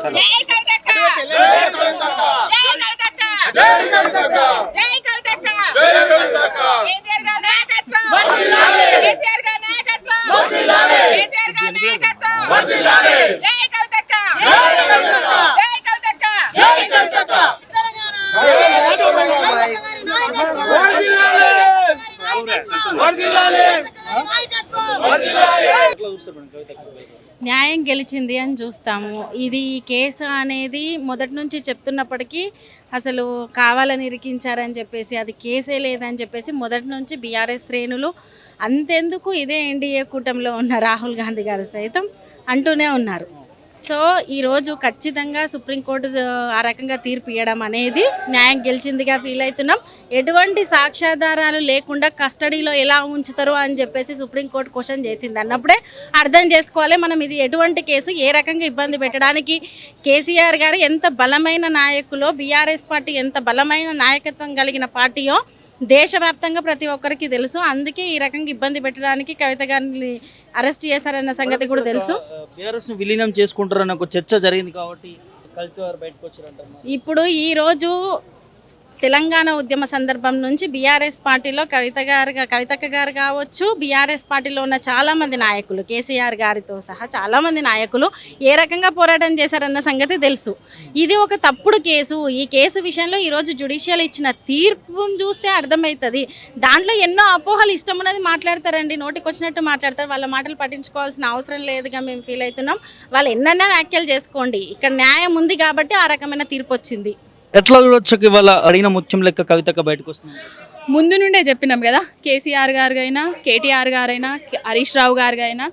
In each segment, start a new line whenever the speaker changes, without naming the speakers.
జై కవితక్క జై కవితక్క జై కవితక్క జై కవితక్క జై కవితక్క కేసీఆర్ గారి నాయకత్వం వర్ధిల్లాలి కేసీఆర్ గారి నాయకత్వం వర్ధిల్లాలి కేసీఆర్ గారి నాయకత్వం వర్ధిల్లాలి జై కవితక్క జై కవితక్క జై కవితక్క జై కవితక్క
న్యాయం గెలిచింది అని చూస్తాము. ఇది ఈ కేసు అనేది మొదటి నుంచి చెప్తున్నప్పటికీ అసలు కావాలని ఇరికించారని చెప్పేసి అది కేసే లేదని చెప్పేసి మొదటి నుంచి బీఆర్ఎస్ శ్రేణులు అంతెందుకు ఇదే ఎన్డీఏ కూటమిలో ఉన్న రాహుల్ గాంధీ గారు సైతం అంటూనే ఉన్నారు. సో ఈరోజు ఖచ్చితంగా సుప్రీంకోర్టు ఆ రకంగా తీర్పు ఇవ్వడం అనేది న్యాయం గెలిచిందిగా ఫీల్ అవుతున్నాం. ఎటువంటి సాక్ష్యాధారాలు లేకుండా కస్టడీలో ఎలా ఉంచుతారు అని చెప్పేసి సుప్రీంకోర్టు క్వశ్చన్ చేసింది అన్నప్పుడే అర్థం చేసుకోవాలి మనం ఇది ఎటువంటి కేసు, ఏ రకంగా ఇబ్బంది పెట్టడానికి కేసీఆర్ గారు ఎంత బలమైన నాయకులో, బీఆర్ఎస్ పార్టీ ఎంత బలమైన నాయకత్వం కలిగిన పార్టీయో దేశవ్యాప్తంగా ప్రతి ఒక్కరికి తెలుసు. అందుకే ఈ రకంగా ఇబ్బంది పెట్టడానికి కవిత గారిని అరెస్ట్ చేశారన్న సంగతి కూడా తెలుసు.
బీఆర్ఎస్ ను విలీనం చేసుకుంటారన్న ఒక చర్చ జరిగింది కాబట్టి బయటకు వచ్చారంటారు.
ఇప్పుడు ఈ రోజు తెలంగాణ ఉద్యమ సందర్భం నుంచి బీఆర్ఎస్ పార్టీలో కవితక్క గారు కావచ్చు, బీఆర్ఎస్ పార్టీలో ఉన్న చాలామంది నాయకులు, కేసీఆర్ గారితో సహా చాలామంది నాయకులు ఏ రకంగా పోరాటం చేశారన్న సంగతి తెలుసు. ఇది ఒక తప్పుడు కేసు. ఈ కేసు విషయంలో ఈరోజు జ్యుడిషియల్ ఇచ్చిన తీర్పును చూస్తే అర్థమవుతుంది. దాంట్లో ఎన్నో అపోహలు ఇష్టం ఉన్నది మాట్లాడతారండి, నోటికి వచ్చినట్టు మాట్లాడతారు. వాళ్ళ మాటలు పట్టించుకోవాల్సిన అవసరం లేదుగా మేము ఫీల్ అవుతున్నాం. వాళ్ళు ఎన్నైనా వ్యాఖ్యలు చేసుకోండి, ఇక్కడ న్యాయం ఉంది కాబట్టి ఆ రకమైన తీర్పు వచ్చింది.
ఎట్లా చూడొచ్చు ఇవాళ అడిగిన ముత్యం లెక్క కవితక్క బయటకు వస్తుంది?
ముందు నుండే చెప్పినాం కదా, కేసీఆర్ గారికైనా, కేటీఆర్ గారైనా, హరీష్ రావు గారికైనా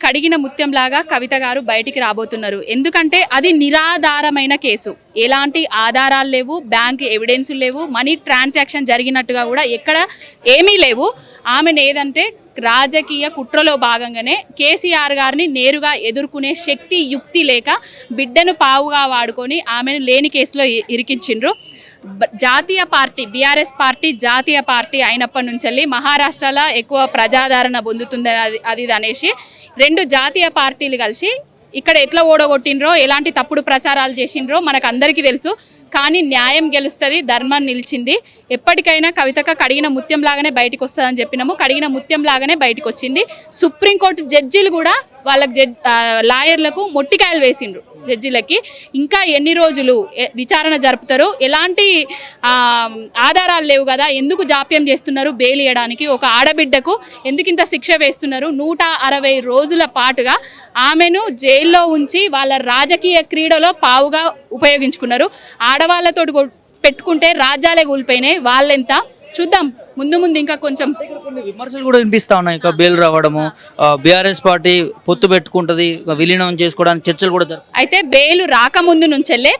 కడిగిన ముత్యంలాగా కవిత గారు బయటికి రాబోతున్నారు. ఎందుకంటే అది నిరాధారమైన కేసు, ఎలాంటి ఆధారాలు లేవు, బ్యాంక్ ఎవిడెన్సులు లేవు, మనీ ట్రాన్సాక్షన్ జరిగినట్టుగా కూడా ఎక్కడ ఏమీ లేవు. ఆమెను ఏదంటే రాజకీయ కుట్రలో భాగంగానే కేసీఆర్ గారిని నేరుగా ఎదుర్కొనే శక్తి, యుక్తి లేక బిడ్డను పావుగా వాడుకొని ఆమెను లేని కేసులో ఇరికించిండ్రు. జాతీయ పార్టీ బీఆర్ఎస్ పార్టీ జాతీయ పార్టీ అయినప్పటి నుంచి మహారాష్ట్రలో ఎక్కువ ప్రజాదరణ పొందుతుంది అది అనేసి రెండు జాతీయ పార్టీలు కలిసి ఇక్కడ ఎట్లా ఓడగొట్టినరో, ఎలాంటి తప్పుడు ప్రచారాలు చేసిండ్రో మనకు అందరికీ తెలుసు. కానీ న్యాయం గెలుస్తుంది, ధర్మం నిలిచింది. ఎప్పటికైనా కవితక కడిగిన ముత్యం లాగానే బయటకు వస్తుందని చెప్పినాము, కడిగిన ముత్యం లాగానే బయటకు వచ్చింది. సుప్రీంకోర్టు జడ్జీలు కూడా వాళ్ళకి లాయర్లకు మొట్టికాయలు వేసిండ్రు జడ్జీలకి. ఇంకా ఎన్ని రోజులు విచారణ జరుపుతారు, ఎలాంటి ఆధారాలు లేవు కదా, ఎందుకు జాప్యం చేస్తున్నారు బెయిల్ ఇవ్వడానికి, ఒక ఆడబిడ్డకు ఎందుకు ఇంత శిక్ష వేస్తున్నారు? 160 రోజుల పాటుగా ఆమెను జైల్లో ఉంచి వాళ్ళ రాజకీయ క్రీడలో పావుగా ఉపయోగించుకున్నారు. ఆడవాళ్ళతో పెట్టుకుంటే రాజ్యాలే కూలిపోయినాయి. వాళ్ళెంత చూద్దాం ముందు ముందు ఇంకా కొంచెం.
కొన్ని విమర్శలు కూడా వినిపిస్తా ఉన్నాయి, ఇక బెయిల్ రావడము, బీఆర్ఎస్ పార్టీ పొత్తు పెట్టుకుంటది, విలీనం చేసుకోవడానికి చర్చలు కూడా జరుగుతాయి.
అయితే బెయిల్ రాకముందు నుంచెల్లే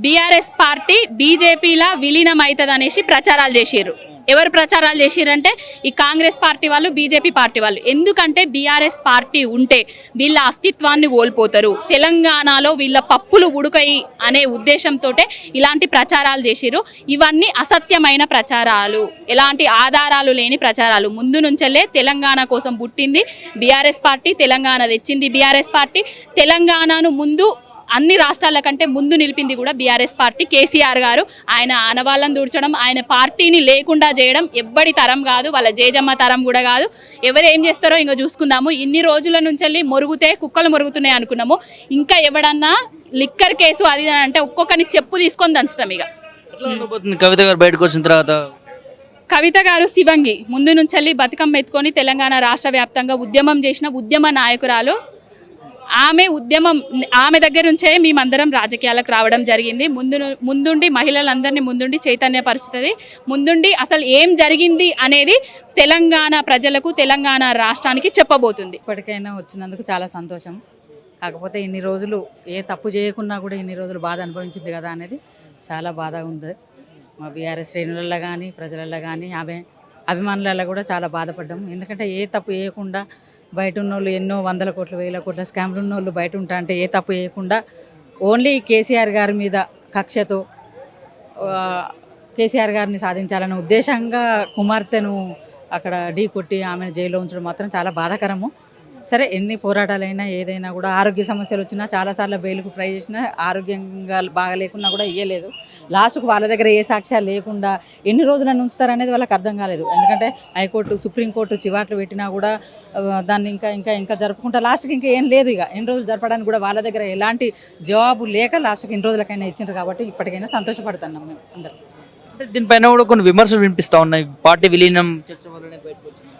బీఆర్ఎస్ పార్టీ బీజేపీలా విలీనం అవుతుంది అనేసి ప్రచారాలు చేసిర్రు. ఎవరు ప్రచారాలు చేసిరంటే ఈ కాంగ్రెస్ పార్టీ వాళ్ళు, బీజేపీ పార్టీ వాళ్ళు. ఎందుకంటే బీఆర్ఎస్ పార్టీ ఉంటే వీళ్ళ అస్తిత్వాన్ని కోల్పోతారు, తెలంగాణలో వీళ్ళ పప్పులు ఉడుకయి అనే ఉద్దేశంతో ఇలాంటి ప్రచారాలు చేసిరు. ఇవన్నీ అసత్యమైన ప్రచారాలు, ఎలాంటి ఆధారాలు లేని ప్రచారాలు. ముందు నుంచెల్లే తెలంగాణ కోసం పుట్టింది బీఆర్ఎస్ పార్టీ, తెలంగాణ తెచ్చింది బీఆర్ఎస్ పార్టీ. తెలంగాణను ముందు అన్ని రాష్ట్రాల కంటే ముందు నిలిపింది కూడా బీఆర్ఎస్ పార్టీ. కేసీఆర్ గారు ఆయన ఆనవాళ్ళను దూర్చడం, ఆయన పార్టీని లేకుండా చేయడం ఎవ్వడి తరం కాదు, వాళ్ళ జేజమ్మ తరం కూడా కాదు. ఎవరు ఏం చేస్తారో ఇంకా చూసుకుందాము. ఇన్ని రోజుల నుంచి మొరుగుతే కుక్కలు మొరుగుతున్నాయి అనుకున్నాము. ఇంకా ఎవడన్నా లిక్కర్ కేసు అది అంటే ఒక్కొక్కరిని చెప్పు తీసుకొని దంచుతాం. ఇక
కవిత గారు బయటకు వచ్చిన తర్వాత
కవిత గారు శివంగి ముందు నుంచి బతుకమ్మ ఎత్తుకొని తెలంగాణ రాష్ట్ర వ్యాప్తంగా ఉద్యమం చేసిన ఉద్యమ నాయకురాలు. ఆమె దగ్గర నుంచే మేమందరం రాజకీయాలకు రావడం జరిగింది. ముందుండి మహిళలందరినీ ముందుండి చైతన్యపరుచుతుంది, ముందుండి అసలు ఏం జరిగింది అనేది తెలంగాణ ప్రజలకు, తెలంగాణ రాష్ట్రానికి చెప్పబోతుంది.
ఇప్పటికైనా వచ్చినందుకు చాలా సంతోషం. కాకపోతే ఇన్ని రోజులు ఏ తప్పు చేయకున్నా కూడా ఇన్ని రోజులు బాధ అనుభవించింది కదా అనేది చాలా బాధగా ఉంది. మా బీఆర్ఎస్ శ్రేణులలో కానీ, ప్రజలలో కానీ, ఆమె అభిమానులలో కూడా చాలా బాధపడ్డాము. ఎందుకంటే ఏ తప్పు చేయకుండా బయట ఉన్నోళ్ళు ఎన్నో 100 కోట్లు 1000 కోట్ల స్కామ్లు ఉన్నోళ్ళు బయట ఉంటా అంటే ఏ తప్పు చేయకుండా ఓన్లీ కేసీఆర్ గారి మీద కక్షతో కేసీఆర్ గారిని సాధించాలనే ఉద్దేశంగా కుమార్తెను అక్కడ ఢీ కొట్టి ఆమెను జైల్లో ఉంచడం మాత్రం చాలా బాధాకరము. సరే ఎన్ని పోరాటాలైనా ఏదైనా కూడా ఆరోగ్య సమస్యలు వచ్చినా చాలాసార్లు బెయిల్కు ట్రై చేసినా ఆరోగ్యంగా బాగా లేకున్నా కూడా ఇయ్యలేదు. లాస్ట్కు వాళ్ళ దగ్గర ఏ సాక్ష్యాలు లేకుండా ఎన్ని రోజులను ఉంచుతారనేది వాళ్ళకి అర్థం కాలేదు. ఎందుకంటే హైకోర్టు సుప్రీంకోర్టు చివాట్లు పెట్టినా కూడా దాన్ని ఇంకా జరుపుకుంటా లాస్ట్కి ఇంకా ఏం లేదు. ఇక ఎన్ని రోజులు జరపడానికి కూడా వాళ్ళ దగ్గర ఎలాంటి జవాబు లేక లాస్ట్కి ఎన్ని రోజులకైనా ఇచ్చిండ్రు. కాబట్టి ఇప్పటికైనా సంతోషపడుతున్నాం మేము అందరం.
అంటే దీనిపైన కూడా కొన్ని విమర్శలు వినిపిస్తూ ఉన్నాయి. పార్టీ విలీనం చర్చ వల్లనే బయటకు వచ్చింది.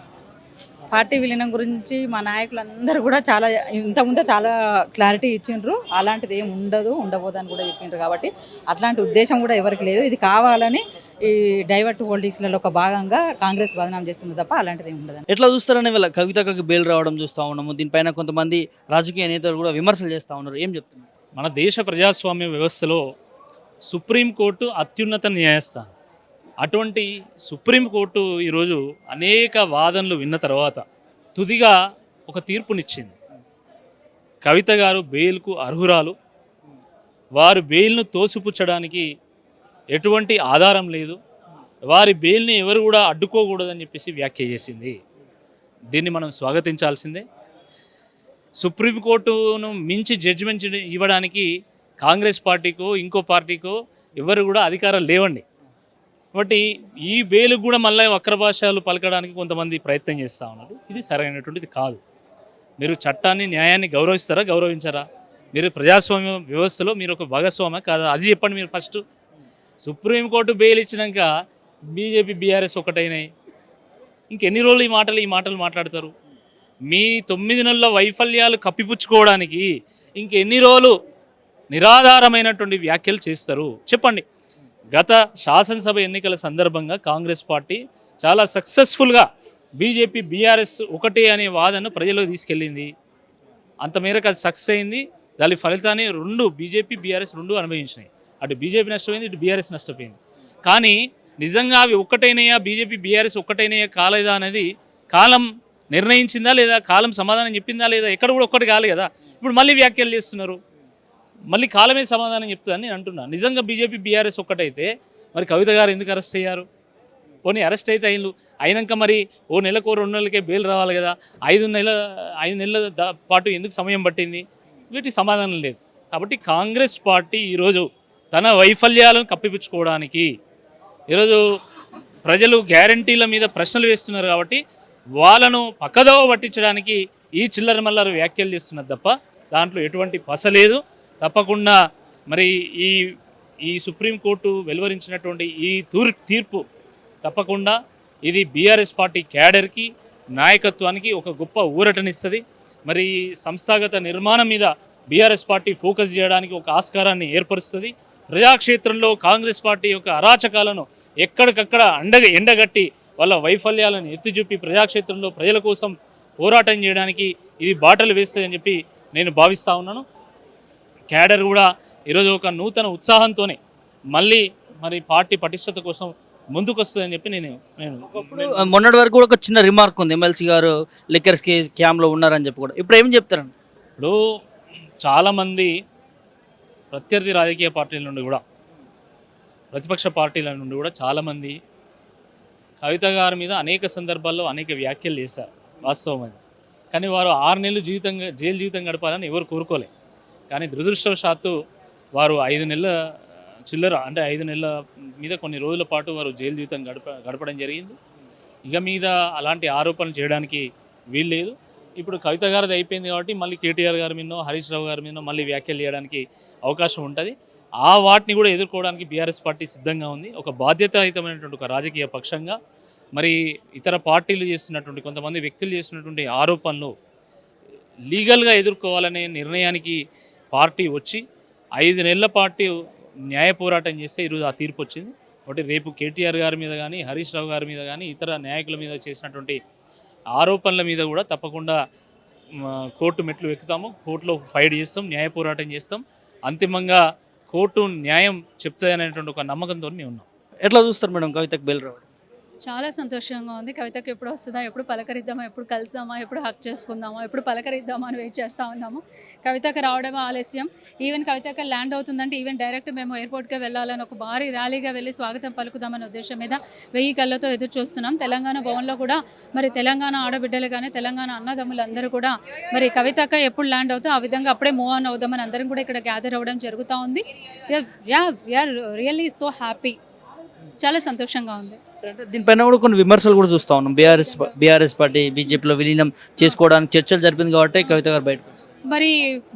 పార్టీ విలీనం గురించి మా నాయకులందరూ కూడా ఇంతకుముందే చాలా క్లారిటీ ఇచ్చిండ్రు. అలాంటిది ఏం ఉండబోదని కూడా చెప్పిండ్రు. కాబట్టి అట్లాంటి ఉద్దేశం కూడా ఎవరికి లేదు. ఇది కావాలని ఈ డైవర్ట్ హోల్డింగ్స్లలో ఒక భాగంగా కాంగ్రెస్ బదనాం చేస్తుంది తప్ప అలాంటిది ఏమి ఉండదు.
ఎట్లా చూస్తారని వీళ్ళ కవితకు బెయిల్ రావడం చూస్తూ ఉన్నాము. దీనిపైన కొంతమంది రాజకీయ నేతలు కూడా విమర్శలు చేస్తూ ఉన్నారు. ఏం చెప్తున్నారు?
మన దేశ ప్రజాస్వామ్య వ్యవస్థలో సుప్రీంకోర్టు అత్యున్నత న్యాయస్థానం. అటువంటి సుప్రీంకోర్టు ఈరోజు అనేక వాదనలు విన్న తర్వాత తుదిగా ఒక తీర్పునిచ్చింది. కవిత గారు బెయిల్కు అర్హురాలు, వారు బెయిల్ను తోసిపుచ్చడానికి ఎటువంటి ఆధారం లేదు, వారి బెయిల్ని ఎవరు కూడా అడ్డుకోకూడదని చెప్పేసి వ్యాఖ్య చేసింది. దీన్ని మనం స్వాగతించాల్సిందే. సుప్రీంకోర్టును మించి జడ్జిమెంట్ ఇవ్వడానికి కాంగ్రెస్ పార్టీకో ఇంకో పార్టీకో ఎవరు కూడా అధికారం లేవండి. కాబట్టి ఈ బెయిల్ కూడా మళ్ళీ వక్ర భాషలు పలకడానికి కొంతమంది ప్రయత్నం చేస్తూ ఉన్నారు. ఇది సరైనటువంటిది కాదు. మీరు చట్టాన్ని న్యాయాన్ని గౌరవిస్తారా, గౌరవించారా? మీరు ప్రజాస్వామ్య వ్యవస్థలో మీరు ఒక భాగస్వామ్య కాదా అది చెప్పండి మీరు ఫస్ట్. సుప్రీంకోర్టు బెయిల్ ఇచ్చినాక బీజేపీ బీఆర్ఎస్ ఒకటైనాయి. ఇంకెన్ని రోజులు ఈ మాటలు మాట్లాడతారు? మీ 9 నెలల వైఫల్యాలు కప్పిపుచ్చుకోవడానికి ఇంకెన్ని రోజులు నిరాధారమైనటువంటి వ్యాఖ్యలు చేస్తారు చెప్పండి. గత శాసనసభ ఎన్నికల సందర్భంగా కాంగ్రెస్ పార్టీ చాలా సక్సెస్ఫుల్గా బీజేపీ బీఆర్ఎస్ ఒకటే అనే వాదనను ప్రజలకు తీసుకెళ్ళింది. అంత మేరకు అది సక్సెస్ అయింది. దాని ఫలితాన్ని బీజేపీ బీఆర్ఎస్ రెండు అనుభవించినాయి. అటు బీజేపీ నష్టపోయింది, ఇటు బీఆర్ఎస్ నష్టపోయింది. కానీ నిజంగా అవి ఒక్కటైనయా, బీజేపీ బీఆర్ఎస్ ఒక్కటైనయా కాలేదా అనేది కాలం నిర్ణయించిందా లేదా, కాలం సమాధానం చెప్పిందా లేదా? ఎక్కడ కూడా ఒక్కటి కాలే కదా. ఇప్పుడు మళ్ళీ వ్యాఖ్యలు చేస్తున్నారు. మళ్ళీ కాలమే సమాధానం చెప్తుందని నేను అంటున్నాను. నిజంగా బీజేపీ బీఆర్ఎస్ ఒక్కటైతే మరి కవిత గారు ఎందుకు అరెస్ట్ అయ్యారు? పోనీ అరెస్ట్ అయితే అయినాక మరి ఓ నెలకు 2 నెలలకే బెయిల్ రావాలి కదా. 5 నెలల పాటు ఎందుకు సమయం పట్టింది? వీటికి సమాధానం లేదు. కాబట్టి కాంగ్రెస్ పార్టీ ఈరోజు తన వైఫల్యాలను కప్పిపుచ్చుకోవడానికి ఈరోజు ప్రజలు గ్యారంటీల మీద ప్రశ్నలు వేస్తున్నారు. కాబట్టి వాళ్ళను పక్కదోవ పట్టించడానికి ఈ చిల్లర మల్లర వ్యాఖ్యలు చేస్తున్నారు తప్ప దాంట్లో ఎటువంటి పస లేదు. తప్పకుండా మరి ఈ సుప్రీంకోర్టు వెలువరించినటువంటి ఈ తీర్పు తప్పకుండా ఇది బీఆర్ఎస్ పార్టీ క్యాడర్కి నాయకత్వానికి ఒక గొప్ప ఊరటనిస్తుంది. మరి సంస్థాగత నిర్మాణం మీద బీఆర్ఎస్ పార్టీ ఫోకస్ చేయడానికి ఒక ఆస్కారాన్ని ఏర్పరుస్తుంది. ప్రజాక్షేత్రంలో కాంగ్రెస్ పార్టీ యొక్క అరాచకాలను ఎక్కడికక్కడ ఎండగట్టి వాళ్ళ వైఫల్యాలను ఎత్తిచూపి ప్రజాక్షేత్రంలో ప్రజల కోసం పోరాటం చేయడానికి ఇది బాటలు వేస్తుందని చెప్పి నేను భావిస్తూ ఉన్నాను. క్యాడర్ కూడా ఈరోజు ఒక నూతన ఉత్సాహంతోనే మళ్ళీ మరి పార్టీ పటిష్టత కోసం ముందుకు వస్తుందని చెప్పి నేను
మొన్నటి వరకు కూడా ఒక చిన్న రిమార్క్ ఉంది. ఎమ్మెల్సీ గారు లిక్కర్ స్కామ్లో ఉన్నారని చెప్పి కూడా ఇప్పుడు ఏం చెప్తారండి?
ఇప్పుడు చాలామంది ప్రత్యర్థి రాజకీయ పార్టీల నుండి కూడా ప్రతిపక్ష పార్టీల నుండి కూడా చాలామంది కవిత గారి మీద అనేక సందర్భాల్లో అనేక వ్యాఖ్యలు చేశారు. వాస్తవం అది. కానీ వారు 6 నెలలు జైలు జీవితం గడపాలని ఎవరు కోరుకోలే. కానీ దురదృష్టవశాత్తు వారు 5 నెలల చిల్లర అంటే 5 నెలల మీద కొన్ని రోజుల పాటు వారు జైలు జీవితం గడపడం జరిగింది. ఇక మీద అలాంటి ఆరోపణలు చేయడానికి వీల్లేదు. ఇప్పుడు కవిత గారిది అయిపోయింది కాబట్టి మళ్ళీ కేటీఆర్ గారి మీదనో హరీష్ రావు గారి మీదనో మళ్ళీ వ్యాఖ్యలు చేయడానికి అవకాశం ఉంటుంది. ఆ వాటిని కూడా ఎదుర్కోవడానికి బీఆర్ఎస్ పార్టీ సిద్ధంగా ఉంది. ఒక బాధ్యతాయుతమైనటువంటి ఒక రాజకీయ పక్షంగా మరి ఇతర పార్టీలు చేస్తున్నటువంటి కొంతమంది వ్యక్తులు చేస్తున్నటువంటి ఆరోపణలు లీగల్గా ఎదుర్కోవాలనే నిర్ణయానికి పార్టీ వచ్చి 5 నెలల పాటు న్యాయ పోరాటం చేస్తే ఈరోజు ఆ తీర్పు వచ్చింది. కాబట్టి రేపు కేటీఆర్ గారి మీద కానీ హరీష్ రావు గారి మీద కానీ ఇతర నాయకుల మీద చేసినటువంటి ఆరోపణల మీద కూడా తప్పకుండా కోర్టు మెట్లు ఎక్కుతాము, కోర్టులో ఫైట్ చేస్తాం, న్యాయ పోరాటం చేస్తాం. అంతిమంగా కోర్టు న్యాయం చెప్తుంది అనేటువంటి ఒక నమ్మకంతో మేము ఉన్నాం.
ఎట్లా చూస్తారు మేడం కవితకు బెయిల్ రావడం?
చాలా సంతోషంగా ఉంది. కవితకి ఎప్పుడు వస్తుందా, ఎప్పుడు పలకరిద్దామా, ఎప్పుడు కలుద్దామా, ఎప్పుడు హక్ చేసుకుందామా, ఎప్పుడు పలకరిద్దామా అని వెయిట్ చేస్తూ ఉన్నాము. కవితకి రావడం ఆలస్యం. ఈవెన్ కవితకి ల్యాండ్ అవుతుందంటే ఈవెన్ డైరెక్ట్ మేము ఎయిర్పోర్ట్కే వెళ్ళాలని ఒక భారీ ర్యాలీగా వెళ్ళి స్వాగతం పలుకుదామనే ఉద్దేశం మీద 1000 కళ్ళతో ఎదురు చూస్తున్నాం. తెలంగాణ భవన్లో కూడా మరి తెలంగాణ ఆడబిడ్డలు కానీ తెలంగాణ అన్నదమ్ములు అందరూ కూడా మరి కవితక ఎప్పుడు ల్యాండ్ అవుతా ఆ విధంగా అప్పుడే మూవ్ ఆన్ అవుదామని అందరం కూడా ఇక్కడ గ్యాదర్ అవ్వడం జరుగుతూ ఉంది. వీఆర్ రియల్లీ సో హ్యాపీ, చాలా సంతోషంగా ఉంది.
అంటే దీనిపైన కూడా కొన్ని విమర్శలు కూడా చూస్తా ఉన్నాం. బీఆర్ఎస్ పార్టీ బీజేపీలో విలీనం చేసుకోవడానికి చర్చలు జరిపింది కాబట్టి కవిత గారు బయటకు వచ్చారు.
మరి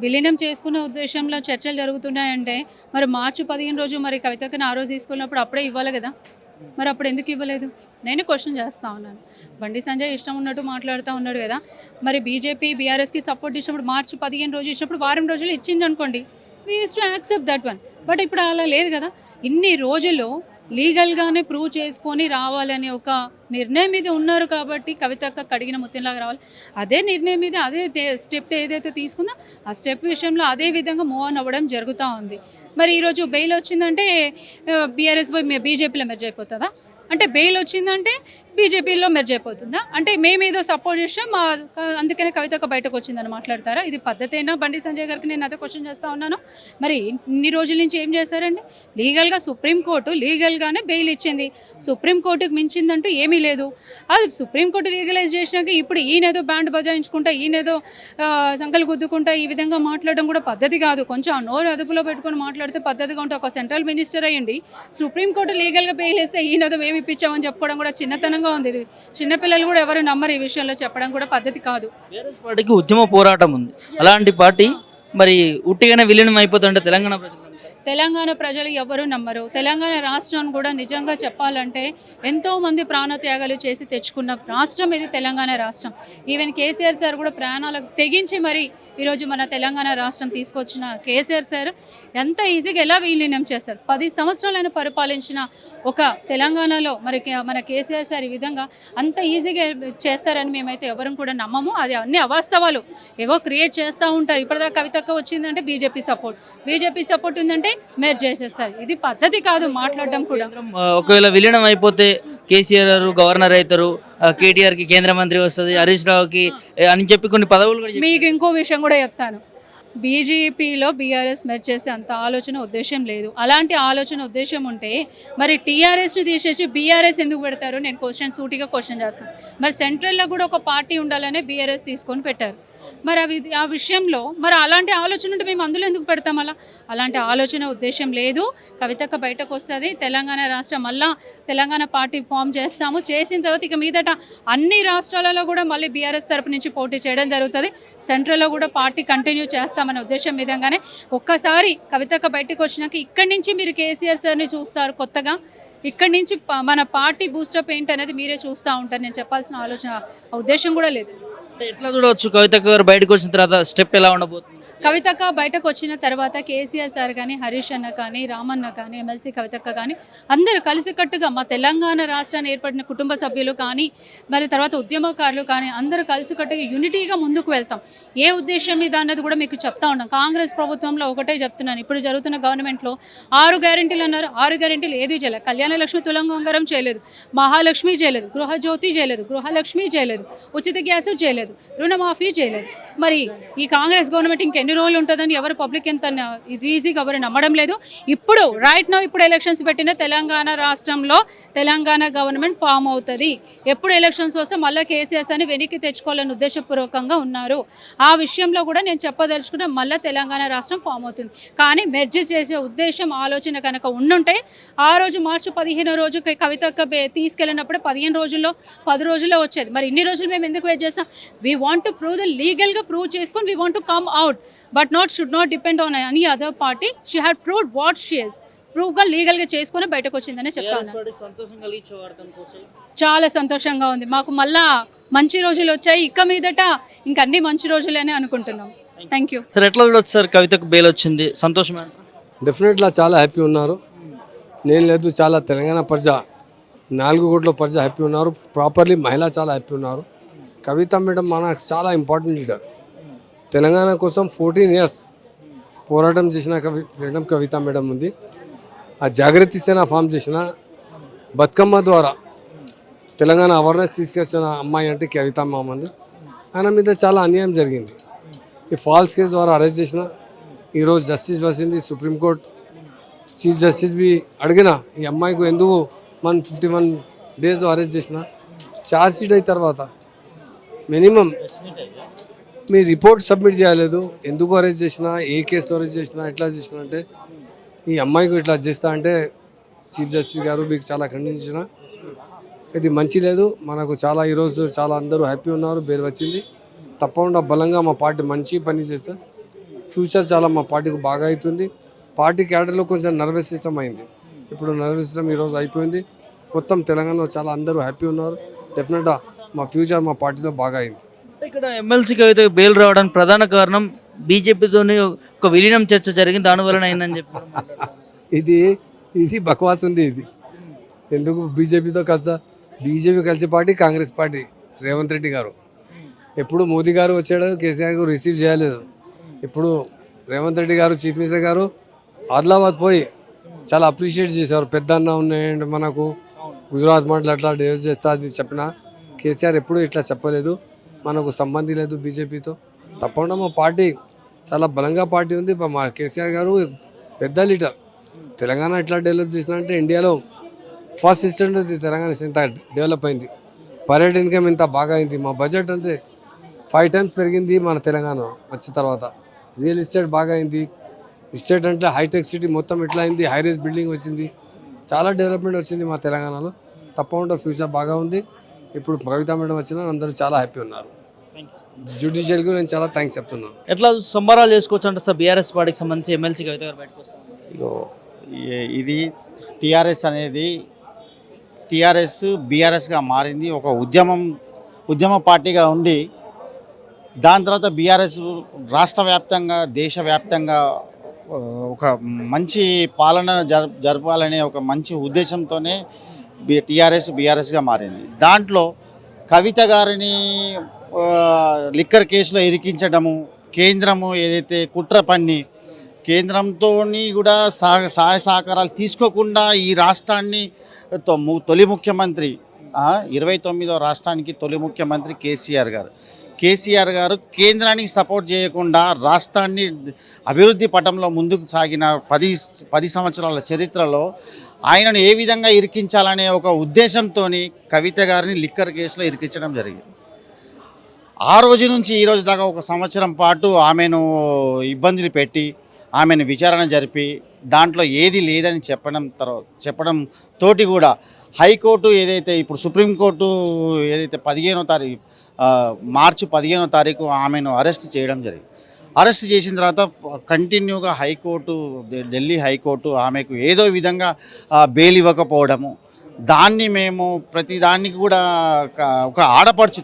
విలీనం చేసుకునే ఉద్దేశంలో చర్చలు జరుగుతున్నాయంటే మరి మార్చి 15 రోజు మరి కవితకి ఆ రోజు తీసుకున్నప్పుడు అప్పుడే ఇవ్వాలి కదా, మరి అప్పుడు ఎందుకు ఇవ్వలేదు నేను క్వశ్చన్ చేస్తూ ఉన్నాను. బండి సంజయ్ ఇష్టం ఉన్నట్టు మాట్లాడుతూ ఉన్నాడు కదా, మరి బీజేపీ బీఆర్ఎస్కి సపోర్ట్ ఇచ్చినప్పుడు మార్చి 15 రోజు ఇచ్చినప్పుడు వారం రోజులు ఇచ్చింది అనుకోండి, we use to accept that one. But ఇప్పుడు అలా లేదు కదా, ఇన్ని రోజులు లీగల్గానే ప్రూవ్ చేసుకొని రావాలని ఒక నిర్ణయం మీద ఉన్నారు కాబట్టి కవితక్క కడిగిన ముత్యంలాగా రావాలి. అదే నిర్ణయం మీద అదే స్టెప్ ఏదైతే తీసుకుందో ఆ స్టెప్ విషయంలో అదే విధంగా మూవ్ ఆన్ అవ్వడం జరుగుతూ ఉంది. మరి ఈరోజు బెయిల్ వచ్చిందంటే బీఆర్ఎస్ బీజేపీలో మెర్జ్ అయిపోతుందా, అంటే బెయిల్ వచ్చిందంటే బీజేపీలో మెర్జ్ అయిపోతుందా, అంటే మేమేదో సపోర్ట్ చేసాం అందుకనే కవితక్క బయటకు వచ్చిందని మాట్లాడతారా? ఇది పద్ధతేనా? బండి సంజయ్ గారికి నేను అదే క్వశ్చన్ చేస్తూ ఉన్నాను. మరి ఇన్ని రోజుల నుంచి ఏం చేశారండి? లీగల్గా సుప్రీంకోర్టు లీగల్గానే బెయిల్ ఇచ్చింది. సుప్రీంకోర్టుకు మించిందంటూ ఏమీ లేదు. అది సుప్రీంకోర్టు లీగలైజ్ చేసినాక ఇప్పుడు ఈయనేదో బ్యాండ్ బజాయించుకుంటా, ఈయనేదో సంకలు గుద్దుకుంటా ఈ విధంగా మాట్లాడడం కూడా పద్ధతి కాదు. కొంచెం నోరు అదుపులో పెట్టుకొని మాట్లాడితే పద్ధతిగా ఉంటే ఒక సెంట్రల్ మినిస్టర్ అయ్యండి సుప్రీంకోర్టు లీగల్గా బెయిల్ వేస్తే ఈయనేదో ఏమి ఇప్పించామని చెప్పుకోవడం కూడా చిన్నతనంగా ఉంది. ఇది చిన్నపిల్లలు కూడా ఎవరు నమ్మరు, ఈ విషయంలో చెప్పడం కూడా పద్ధతి కాదు.
బీఆర్ఎస్ పార్టీకి ఉద్యమ పోరాటం ఉంది, అలాంటి పార్టీ మరి ఉట్టిగానే విలీనం అయిపోతుంటే
తెలంగాణ ప్రజలు ఎవరు నమ్మరు. తెలంగాణ రాష్ట్రాన్ని కూడా నిజంగా చెప్పాలంటే ఎంతోమంది ప్రాణత్యాగాలు చేసి తెచ్చుకున్న రాష్ట్రం ఇది తెలంగాణ రాష్ట్రం. ఈవెన్ కేసీఆర్ సార్ కూడా ప్రాణాలకు తెగించి మరి ఈరోజు మన తెలంగాణ రాష్ట్రం తీసుకొచ్చిన కేసీఆర్ సార్ ఎంత ఈజీగా ఎలా విలీనం చేశారు. 10 సంవత్సరాలను పరిపాలించిన ఒక తెలంగాణలో మరి మన కేసీఆర్ సార్ ఈ విధంగా అంత ఈజీగా చేస్తారని మేమైతే ఎవరు కూడా నమ్మము. అది అన్ని అవాస్తవాలు ఏవో క్రియేట్ చేస్తూ ఉంటారు. ఇప్పటిదాకా కవితక్క వచ్చిందంటే బీజేపీ సపోర్ట్ ఉందంటే మెర్జ్ చేసేస్తారు. ఇది పద్ధతి కాదు మాట్లాడడం కూడా.
ఒకవేళ విలీనం అయిపోతే కేసీఆర్ గారు గవర్నర్ అవుతారు, కేటీఆర్ కి కేంద్ర మంత్రి వస్తుంది, హరీష్ రావుకి అని చెప్పి కొన్ని పదవులు కూడా.
మీకు ఇంకో విషయం కూడా చెప్తాను, బీజేపీలో బీఆర్ఎస్ మెర్జ్ చేసే అంత ఆలోచన ఉద్దేశం లేదు. అలాంటి ఆలోచన ఉద్దేశం ఉంటే మరి టీఆర్ఎస్ని తీసేసి బీఆర్ఎస్ ఎందుకు పెడతారు? నేను సూటిగా క్వశ్చన్ చేస్తాను. మరి సెంట్రల్లో కూడా ఒక పార్టీ ఉండాలనే బీఆర్ఎస్ తీసుకొని పెట్టారు. మరి ఆ విషయంలో మరి అలాంటి ఆలోచన ఉంటే మేము అందులో ఎందుకు పెడతాం? అలాంటి ఆలోచన ఉద్దేశం లేదు. కవితక్క బయటకు వస్తుంది, తెలంగాణ రాష్ట్రం మళ్ళా తెలంగాణ పార్టీ ఫామ్ చేస్తాము. చేసిన తర్వాత ఇక మీదట అన్ని రాష్ట్రాలలో కూడా మళ్ళీ బీఆర్ఎస్ తరపు నుంచి పోటీ చేయడం జరుగుతుంది. సెంట్రల్లో కూడా పార్టీ కంటిన్యూ చేస్తామనే ఉద్దేశం విధంగానే ఒక్కసారి కవితక్క బయటకు వచ్చినాక ఇక్కడి నుంచి మీరు కేసీఆర్ సార్ని చూస్తారు కొత్తగా. ఇక్కడి నుంచి మన పార్టీ బూస్టప్ ఏంటి అనేది మీరే చూస్తూ ఉంటారు. నేను చెప్పాల్సిన ఆలోచన ఉద్దేశం కూడా లేదు.
ఎట్లా చూడవచ్చు కవితక్క గారు బయటకు వచ్చిన తర్వాత స్టెప్ ఎలా ఉండబోతుంది?
కవితక్క బయటకు వచ్చిన తర్వాత కేసీఆర్ సార్ కానీ, హరీష్ అన్న కానీ, రామన్న కానీ, ఎమ్మెల్సీ కవితక్క కానీ అందరూ కలిసికట్టుగా మా తెలంగాణ రాష్ట్రాన్ని ఏర్పడిన కుటుంబ సభ్యులు కానీ మరి తర్వాత ఉద్యమకారులు కానీ అందరూ కలిసికట్టుగా యూనిటీగా ముందుకు వెళ్తాం. ఏ ఉద్దేశం మీద అన్నది కూడా మీకు చెప్తా ఉన్నాం. కాంగ్రెస్ ప్రభుత్వంలో ఒకటే చెప్తున్నాను, ఇప్పుడు జరుగుతున్న గవర్నమెంట్లో 6 గ్యారెంటీలు అన్నారు. 6 గ్యారెంటీలు ఏది చేయలేదు. కళ్యాణ లక్ష్మి తులంగంగారం చేయలేదు, మహాలక్ష్మి చేయలేదు, గృహజ్యోతి చేయలేదు, గృహలక్ష్మి చేయలేదు, ఉచిత గ్యాస్ చేయలేదు, రుణమాఫీ చేయలేదు. మరి ఈ కాంగ్రెస్ గవర్నమెంట్ ఇంకెన్ని రోజులు ఉంటుందని ఎవరు పబ్లిక్ ఎంత ఇది ఈజీగా ఎవరు నమ్మడం లేదు. ఇప్పుడు ఇప్పుడు ఎలక్షన్స్ పెట్టిన తెలంగాణ రాష్ట్రంలో తెలంగాణ గవర్నమెంట్ ఫామ్ అవుతుంది. ఎప్పుడు ఎలక్షన్స్ వస్తే మళ్ళీ కేసీఆర్ అని వెనక్కి తెచ్చుకోవాలని ఉద్దేశపూర్వకంగా ఉన్నారు. ఆ విషయంలో కూడా నేను చెప్పదలుచుకుంటే మళ్ళీ తెలంగాణ రాష్ట్రం ఫామ్ అవుతుంది. కానీ మెర్జ్ చేసే ఉద్దేశం ఆలోచన కనుక ఉండుంటే ఆ రోజు మార్చి 15 రోజు కవితక్క తీసుకెళ్ళినప్పుడే 15 రోజుల్లో 10 రోజుల్లో వచ్చేది. మరి ఇన్ని రోజులు మేము ఎందుకు వెయిట్ చేస్తాం? We want to prove the లీగల్గా ప్రూవ్ చేసుకొని we want to come out, but should not depend on any other party. She had proved what she is. ప్రూవ్గా లీగల్గా చేసుకొని బయటకు వచ్చిందనే చెప్తాను. చాలా సంతోషంగా ఉంది. మాకు మళ్ళా మంచి రోజులు వచ్చాయి. ఇక మీదట ఇంకా అన్ని మంచి రోజులేనే అనుకుంటున్నాం. Thank you
sir. ఎట్లా చూడొచ్చు సార్ కవితకు బెయిల్ వచ్చింది, సంతోషమే?
డెఫినెట్గా చాలా హ్యాపీ ఉన్నారు. నేను లేదు, చాలా తెలంగాణ ప్రజ 4 కోట్ల ప్రజ హ్యాపీ ఉన్నారు. ప్రాపర్లీ మహిళ చాలా హ్యాపీ ఉన్నారు. కవిత మేడం మనకు చాలా ఇంపార్టెంట్ లీడర్. తెలంగాణ కోసం 14 years పోరాటం చేసిన మేడం కవిత మేడం ఉంది. ఆ జాగృతి సేన ఫామ్ చేసిన బతుకమ్మ ద్వారా తెలంగాణ అవేర్నెస్ తీసుకొచ్చిన అమ్మాయి అంటే కవితమ్మ మంది. ఆయన మీద చాలా అన్యాయం జరిగింది. ఈ ఫాల్స్ కేసు ద్వారా అరెస్ట్ చేసిన ఈరోజు జస్టిస్ వచ్చింది. సుప్రీంకోర్టు చీఫ్ జస్టిస్ బి అడిగిన ఈ అమ్మాయికి ఎందుకు 151 డేస్లో అరెస్ట్ చేసిన, ఛార్జ్ షీట్ అయిన తర్వాత మినిమం మీ రిపోర్ట్ సబ్మిట్ చేయలేదు. ఎందుకు అరెస్ట్ చేసినా, ఏ కేసులో అరెస్ట్ చేసినా, ఎట్లా చేసినా అంటే ఈ అమ్మాయికి ఇట్లా చేస్తా అంటే చీఫ్ జస్టిస్ గారు మీకు చాలా ఖండించిన. ఇది మంచి లేదు. మనకు చాలా ఈరోజు చాలా అందరూ హ్యాపీ ఉన్నారు. బెయిల్ వచ్చింది. తప్పకుండా బలంగా మా పార్టీ మంచి పని చేస్తే ఫ్యూచర్ చాలా మా పార్టీకి బాగా అవుతుంది. పార్టీ క్యాడర్లో కొంచెం నర్వస్ సిస్టమ్ అయింది. ఇప్పుడు నర్వస్ సిస్టమ్ ఈరోజు అయిపోయింది. మొత్తం తెలంగాణలో చాలా అందరూ హ్యాపీ ఉన్నారు. డెఫినెట్గా మా ఫ్యూచర్ మా పార్టీలో బాగా అయింది.
ఇక్కడ ఎమ్మెల్సీ కవిత బెయిల్ రావడానికి ప్రధాన కారణం బీజేపీతోని ఒక విలీనం చర్చ జరిగింది, దానివలన అయిందని చెప్పారు.
ఇది బకవాస్ ఉంది. ఇది ఎందుకు బీజేపీతో కలిసి, బీజేపీ కలిసి పార్టీ కాంగ్రెస్ పార్టీ రేవంత్ రెడ్డి గారు ఎప్పుడు మోదీ గారు వచ్చాడు, కేసీఆర్ గారు రిసీవ్ చేయలేదు. ఇప్పుడు రేవంత్ రెడ్డి గారు చీఫ్ మినిస్టర్ గారు ఆదిలాబాద్ పోయి చాలా అప్రిషియేట్ చేశారు. పెద్దన్న ఉన్నాయండి మనకు, గుజరాత్ మాటలు అట్లా డెవలప్ చేస్తా అది చెప్పిన. కేసీఆర్ ఎప్పుడు ఇట్లా చెప్పలేదు. మనకు సంబంధం లేదు బీజేపీతో. తప్పకుండా మా పార్టీ చాలా బలంగా పార్టీ ఉంది. మా కేసీఆర్ గారు పెద్ద లీడర్. తెలంగాణ ఎట్లా డెవలప్ చేసినంటే ఇండియాలో ఫస్ట్ ఇన్స్టెంట్ ఉంది. తెలంగాణ ఇంత డెవలప్ అయింది. పర్యటన ఇన్కమ్ ఇంత బాగా అయింది. మా బడ్జెట్ అంతే 5 times పెరిగింది మన తెలంగాణ వచ్చిన తర్వాత. రియల్ ఎస్టేట్ బాగా అయింది. ఎస్టేట్ అంటే హైటెక్ సిటీ మొత్తం ఎట్లా అయింది, హైరేజ్ బిల్డింగ్ వచ్చింది. చాలా డెవలప్మెంట్ వచ్చింది మా తెలంగాణలో. తప్పకుండా ఫ్యూచర్ బాగా ఉంది. ఇప్పుడు కవిత మేడం వచ్చినా అందరూ చాలా హ్యాపీ ఉన్నారు. జ్యుడిషియల్కి నేను చాలా థ్యాంక్స్ చెప్తున్నాను.
ఎట్లా సంబరాలు చేసుకోవచ్చు అంటే సార్ బీఆర్ఎస్ పార్టీకి సంబంధించి ఎమ్మెల్సీ కవిత గారు బయటకు వస్తారు?
ఇది టీఆర్ఎస్ అనేది బీఆర్ఎస్గా మారింది. ఒక ఉద్యమ పార్టీగా ఉండి దాని తర్వాత బీఆర్ఎస్ రాష్ట్ర వ్యాప్తంగా దేశవ్యాప్తంగా ఒక మంచి పాలన జరపాలనే ఒక మంచి ఉద్దేశంతోనే బీఆర్ఎస్గా మారింది. దాంట్లో కవిత గారిని లిక్కర్ కేసులో ఇరికించడము, కేంద్రము ఏదైతే కుట్ర పన్ని కేంద్రంతో కూడా సహాయ సహకారాలు తీసుకోకుండా ఈ రాష్ట్రాన్ని తొలి ముఖ్యమంత్రి 29వ రాష్ట్రానికి తొలి ముఖ్యమంత్రి కేసీఆర్ గారు కేంద్రానికి సపోర్ట్ చేయకుండా రాష్ట్రాన్ని అభివృద్ధి పటంలో ముందుకు సాగిన 10 సంవత్సరాల చరిత్రలో ఆయనను ఏ విధంగా ఇరికించాలనే ఒక ఉద్దేశంతో కవిత గారిని లిక్కర్ కేసులో ఇరికించడం జరిగింది. ఆ రోజు నుంచి ఈ రోజు దాకా 1 సంవత్సరం పాటు ఆమెను ఇబ్బందులు పెట్టి ఆమెను విచారణ జరిపి దాంట్లో ఏది లేదని చెప్పడం తోటి కూడా హైకోర్టు ఏదైతే ఇప్పుడు సుప్రీంకోర్టు ఏదైతే మార్చి 15వ తారీఖు ఆమెను అరెస్ట్ చేయడం జరిగింది. అరెస్ట్ చేసిన తర్వాత కంటిన్యూగా ఢిల్లీ హైకోర్టు ఆమెకు ఏదో విధంగా బెయిల్ ఇవ్వకపోవడము, దాన్ని మేము ప్రతి దానికి కూడా ఒక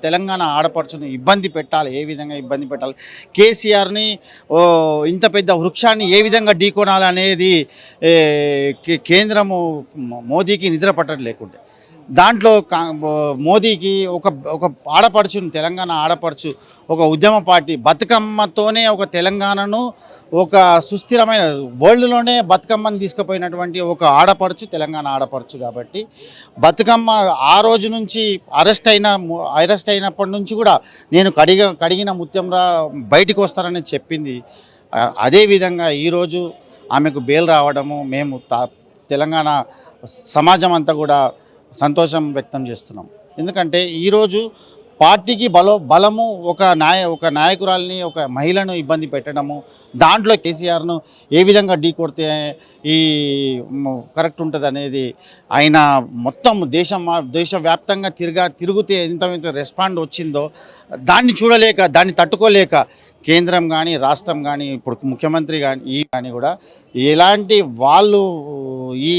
తెలంగాణ ఆడపడుచుని ఇబ్బంది పెట్టాలి, ఏ విధంగా ఇబ్బంది పెట్టాలి, కేసీఆర్ని ఇంత పెద్ద వృక్షాన్ని ఏ విధంగా ఢీకొనాలి అనేది కేంద్రము మోదీకి నిద్ర పట్టడం లేకుండే దాంట్లో మోదీకి ఒక ఆడపడుచుని తెలంగాణ ఆడపడుచు ఒక ఉద్యమ పార్టీ బతుకమ్మతోనే ఒక తెలంగాణను ఒక సుస్థిరమైన వరల్డ్లోనే బతుకమ్మని తీసుకుపోయినటువంటి ఒక తెలంగాణ ఆడపడుచు కాబట్టి బతుకమ్మ ఆ రోజు నుంచి అరెస్ట్ అయినప్పటి నుంచి కూడా నేను కడిగిన ముత్యంరా బయటికి వస్తానని చెప్పింది. అదేవిధంగా ఈరోజు ఆమెకు బెయిల్ రావడము మేము తెలంగాణ సమాజం అంతా కూడా సంతోషం వ్యక్తం చేస్తున్నాం. ఎందుకంటే ఈరోజు పార్టీకి బలము ఒక నాయకురాలిని ఒక మహిళను ఇబ్బంది పెట్టడము, దాంట్లో కేసీఆర్ను ఏ విధంగా ఢీకొడితే ఈ కరెక్ట్ ఉంటుంది అనేది ఆయన మొత్తం దేశవ్యాప్తంగా తిరుగుతే ఎంత రెస్పాండ్ వచ్చిందో దాన్ని చూడలేక దాన్ని తట్టుకోలేక కేంద్రం కానీ రాష్ట్రం కానీ ఇప్పుడు ముఖ్యమంత్రి కానీ కూడా ఎలాంటి వాళ్ళు ఈ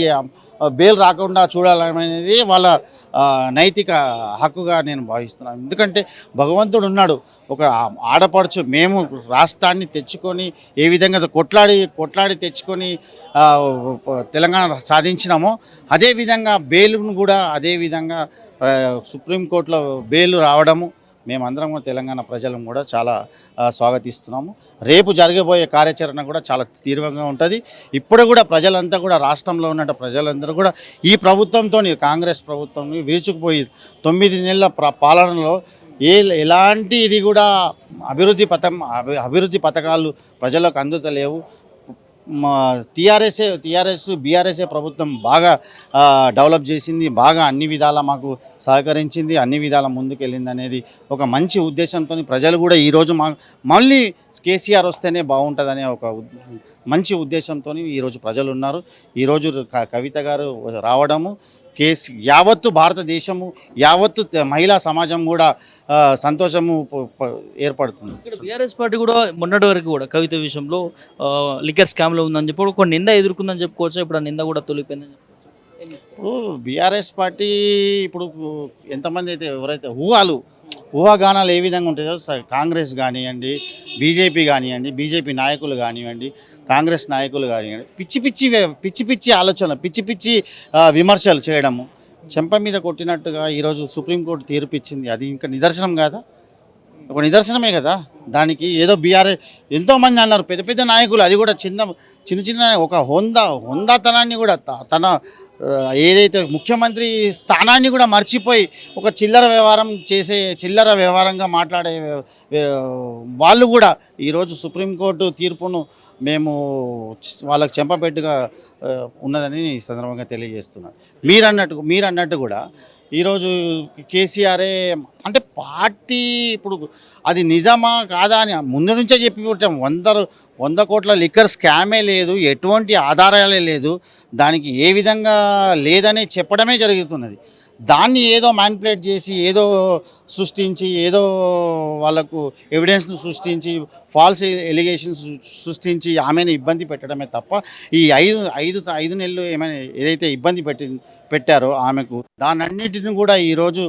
బెయిల్ రాకుండా చూడాలనేది వాళ్ళ నైతిక హక్కుగా నేను భావిస్తున్నాను. ఎందుకంటే భగవంతుడు ఉన్నాడు. ఒక ఆడపడుచు మేము రాష్ట్రాన్ని తెచ్చుకొని ఏ విధంగా కొట్లాడి తెచ్చుకొని తెలంగాణ సాధించినామో అదేవిధంగా బెయిల్ను కూడా అదేవిధంగా సుప్రీంకోర్టులో బెయిల్ రావడము మేమందరం కూడా తెలంగాణ ప్రజలను కూడా చాలా స్వాగతిస్తున్నాము. రేపు జరగబోయే కార్యాచరణ కూడా చాలా తీవ్రంగా ఉంటుంది. ఇప్పుడు కూడా ప్రజలంతా కూడా రాష్ట్రంలో ఉన్న ప్రజలందరూ కూడా ఈ ప్రభుత్వంతో, కాంగ్రెస్ ప్రభుత్వం విరుచుకుపోయి 9 నెలల పాలనలో ఎలాంటి ఇది కూడా అభివృద్ధి పథకాలు ప్రజలకు అందుతలేవు. టీఆర్ఎస్ బీఆర్ఎస్ ప్రభుత్వం బాగా డెవలప్ చేసింది, బాగా అన్ని విధాలా మాకు సహకరించింది, అన్ని విధాల ముందుకెళ్ళింది అనేది ఒక మంచి ఉద్దేశంతో ప్రజలు కూడా ఈరోజు మళ్ళీ కేసీఆర్ వస్తేనే బాగుంటుందనే ఒక మంచి ఉద్దేశంతో ఈరోజు ప్రజలు ఉన్నారు. ఈరోజు కవిత గారు రావడము యావత్తు భారతదేశము, యావత్తు మహిళా సమాజం కూడా సంతోషము ఏర్పడుతుంది.
బీఆర్ఎస్ పార్టీ కూడా మొన్నటి వరకు కూడా కవిత విషయంలో లిక్కర్ స్కామ్లో ఉందని చెప్పి ఒక నింద ఎదుర్కొందని చెప్పుకోవచ్చు. ఇప్పుడు ఆ నింద కూడా తొలిపోయిందని చెప్పుకోవచ్చు.
ఇప్పుడు బీఆర్ఎస్ పార్టీ ఇప్పుడు ఎంతమంది అయితే ఎవరైతే ఊహాగానాలు ఏ విధంగా ఉంటాయో కాంగ్రెస్ కానివ్వండి, బీజేపీ కానివ్వండి, బీజేపీ నాయకులు కానివ్వండి, కాంగ్రెస్ నాయకులు కానివ్వండి, పిచ్చి పిచ్చి ఆలోచన, పిచ్చి విమర్శలు చేయడము, చెంప మీద కొట్టినట్టుగా ఈరోజు సుప్రీంకోర్టు తీర్పు ఇచ్చింది. అది ఇంకా నిదర్శనం కాదా? ఒక నిదర్శనమే కదా. దానికి ఏదో బీఆర్ఎస్ ఎంతోమంది అన్నారు, పెద్ద నాయకులు, అది కూడా చిన్న ఒక హోందాతనాన్ని కూడా తన ఏదైతే ముఖ్యమంత్రి స్థానాన్ని కూడా మర్చిపోయి ఒక చిల్లర వ్యవహారంగా మాట్లాడే వాళ్ళు కూడా ఈరోజు సుప్రీంకోర్టు తీర్పును మేము వాళ్ళకి చెంపపెట్టుగా ఉన్నదని ఈ సందర్భంగా తెలియజేస్తున్నాను. మీరన్నట్టు కూడా ఈరోజు కేసీఆరే అంటే పార్టీ ఇప్పుడు అది నిజమా కాదా అని ముందు నుంచే చెప్పి పెట్టాం. 100 కోట్ల లిక్కర్ స్కామే లేదు, ఎటువంటి ఆధారాలే లేదు, దానికి ఏ విధంగా లేదని చెప్పడమే జరుగుతున్నది. దాన్ని ఏదో మ్యానిపులేట్ చేసి ఏదో సృష్టించి ఏదో వాళ్ళకు ఎవిడెన్స్ను సృష్టించి ఫాల్స్ ఎలిగేషన్స్ సృష్టించి ఆమెను ఇబ్బంది పెట్టడమే తప్ప ఈ 5 నెలలు ఏమైనా ఏదైతే ఇబ్బంది పెట్టారో ఆమెకు, దానన్నిటిని కూడా ఈరోజు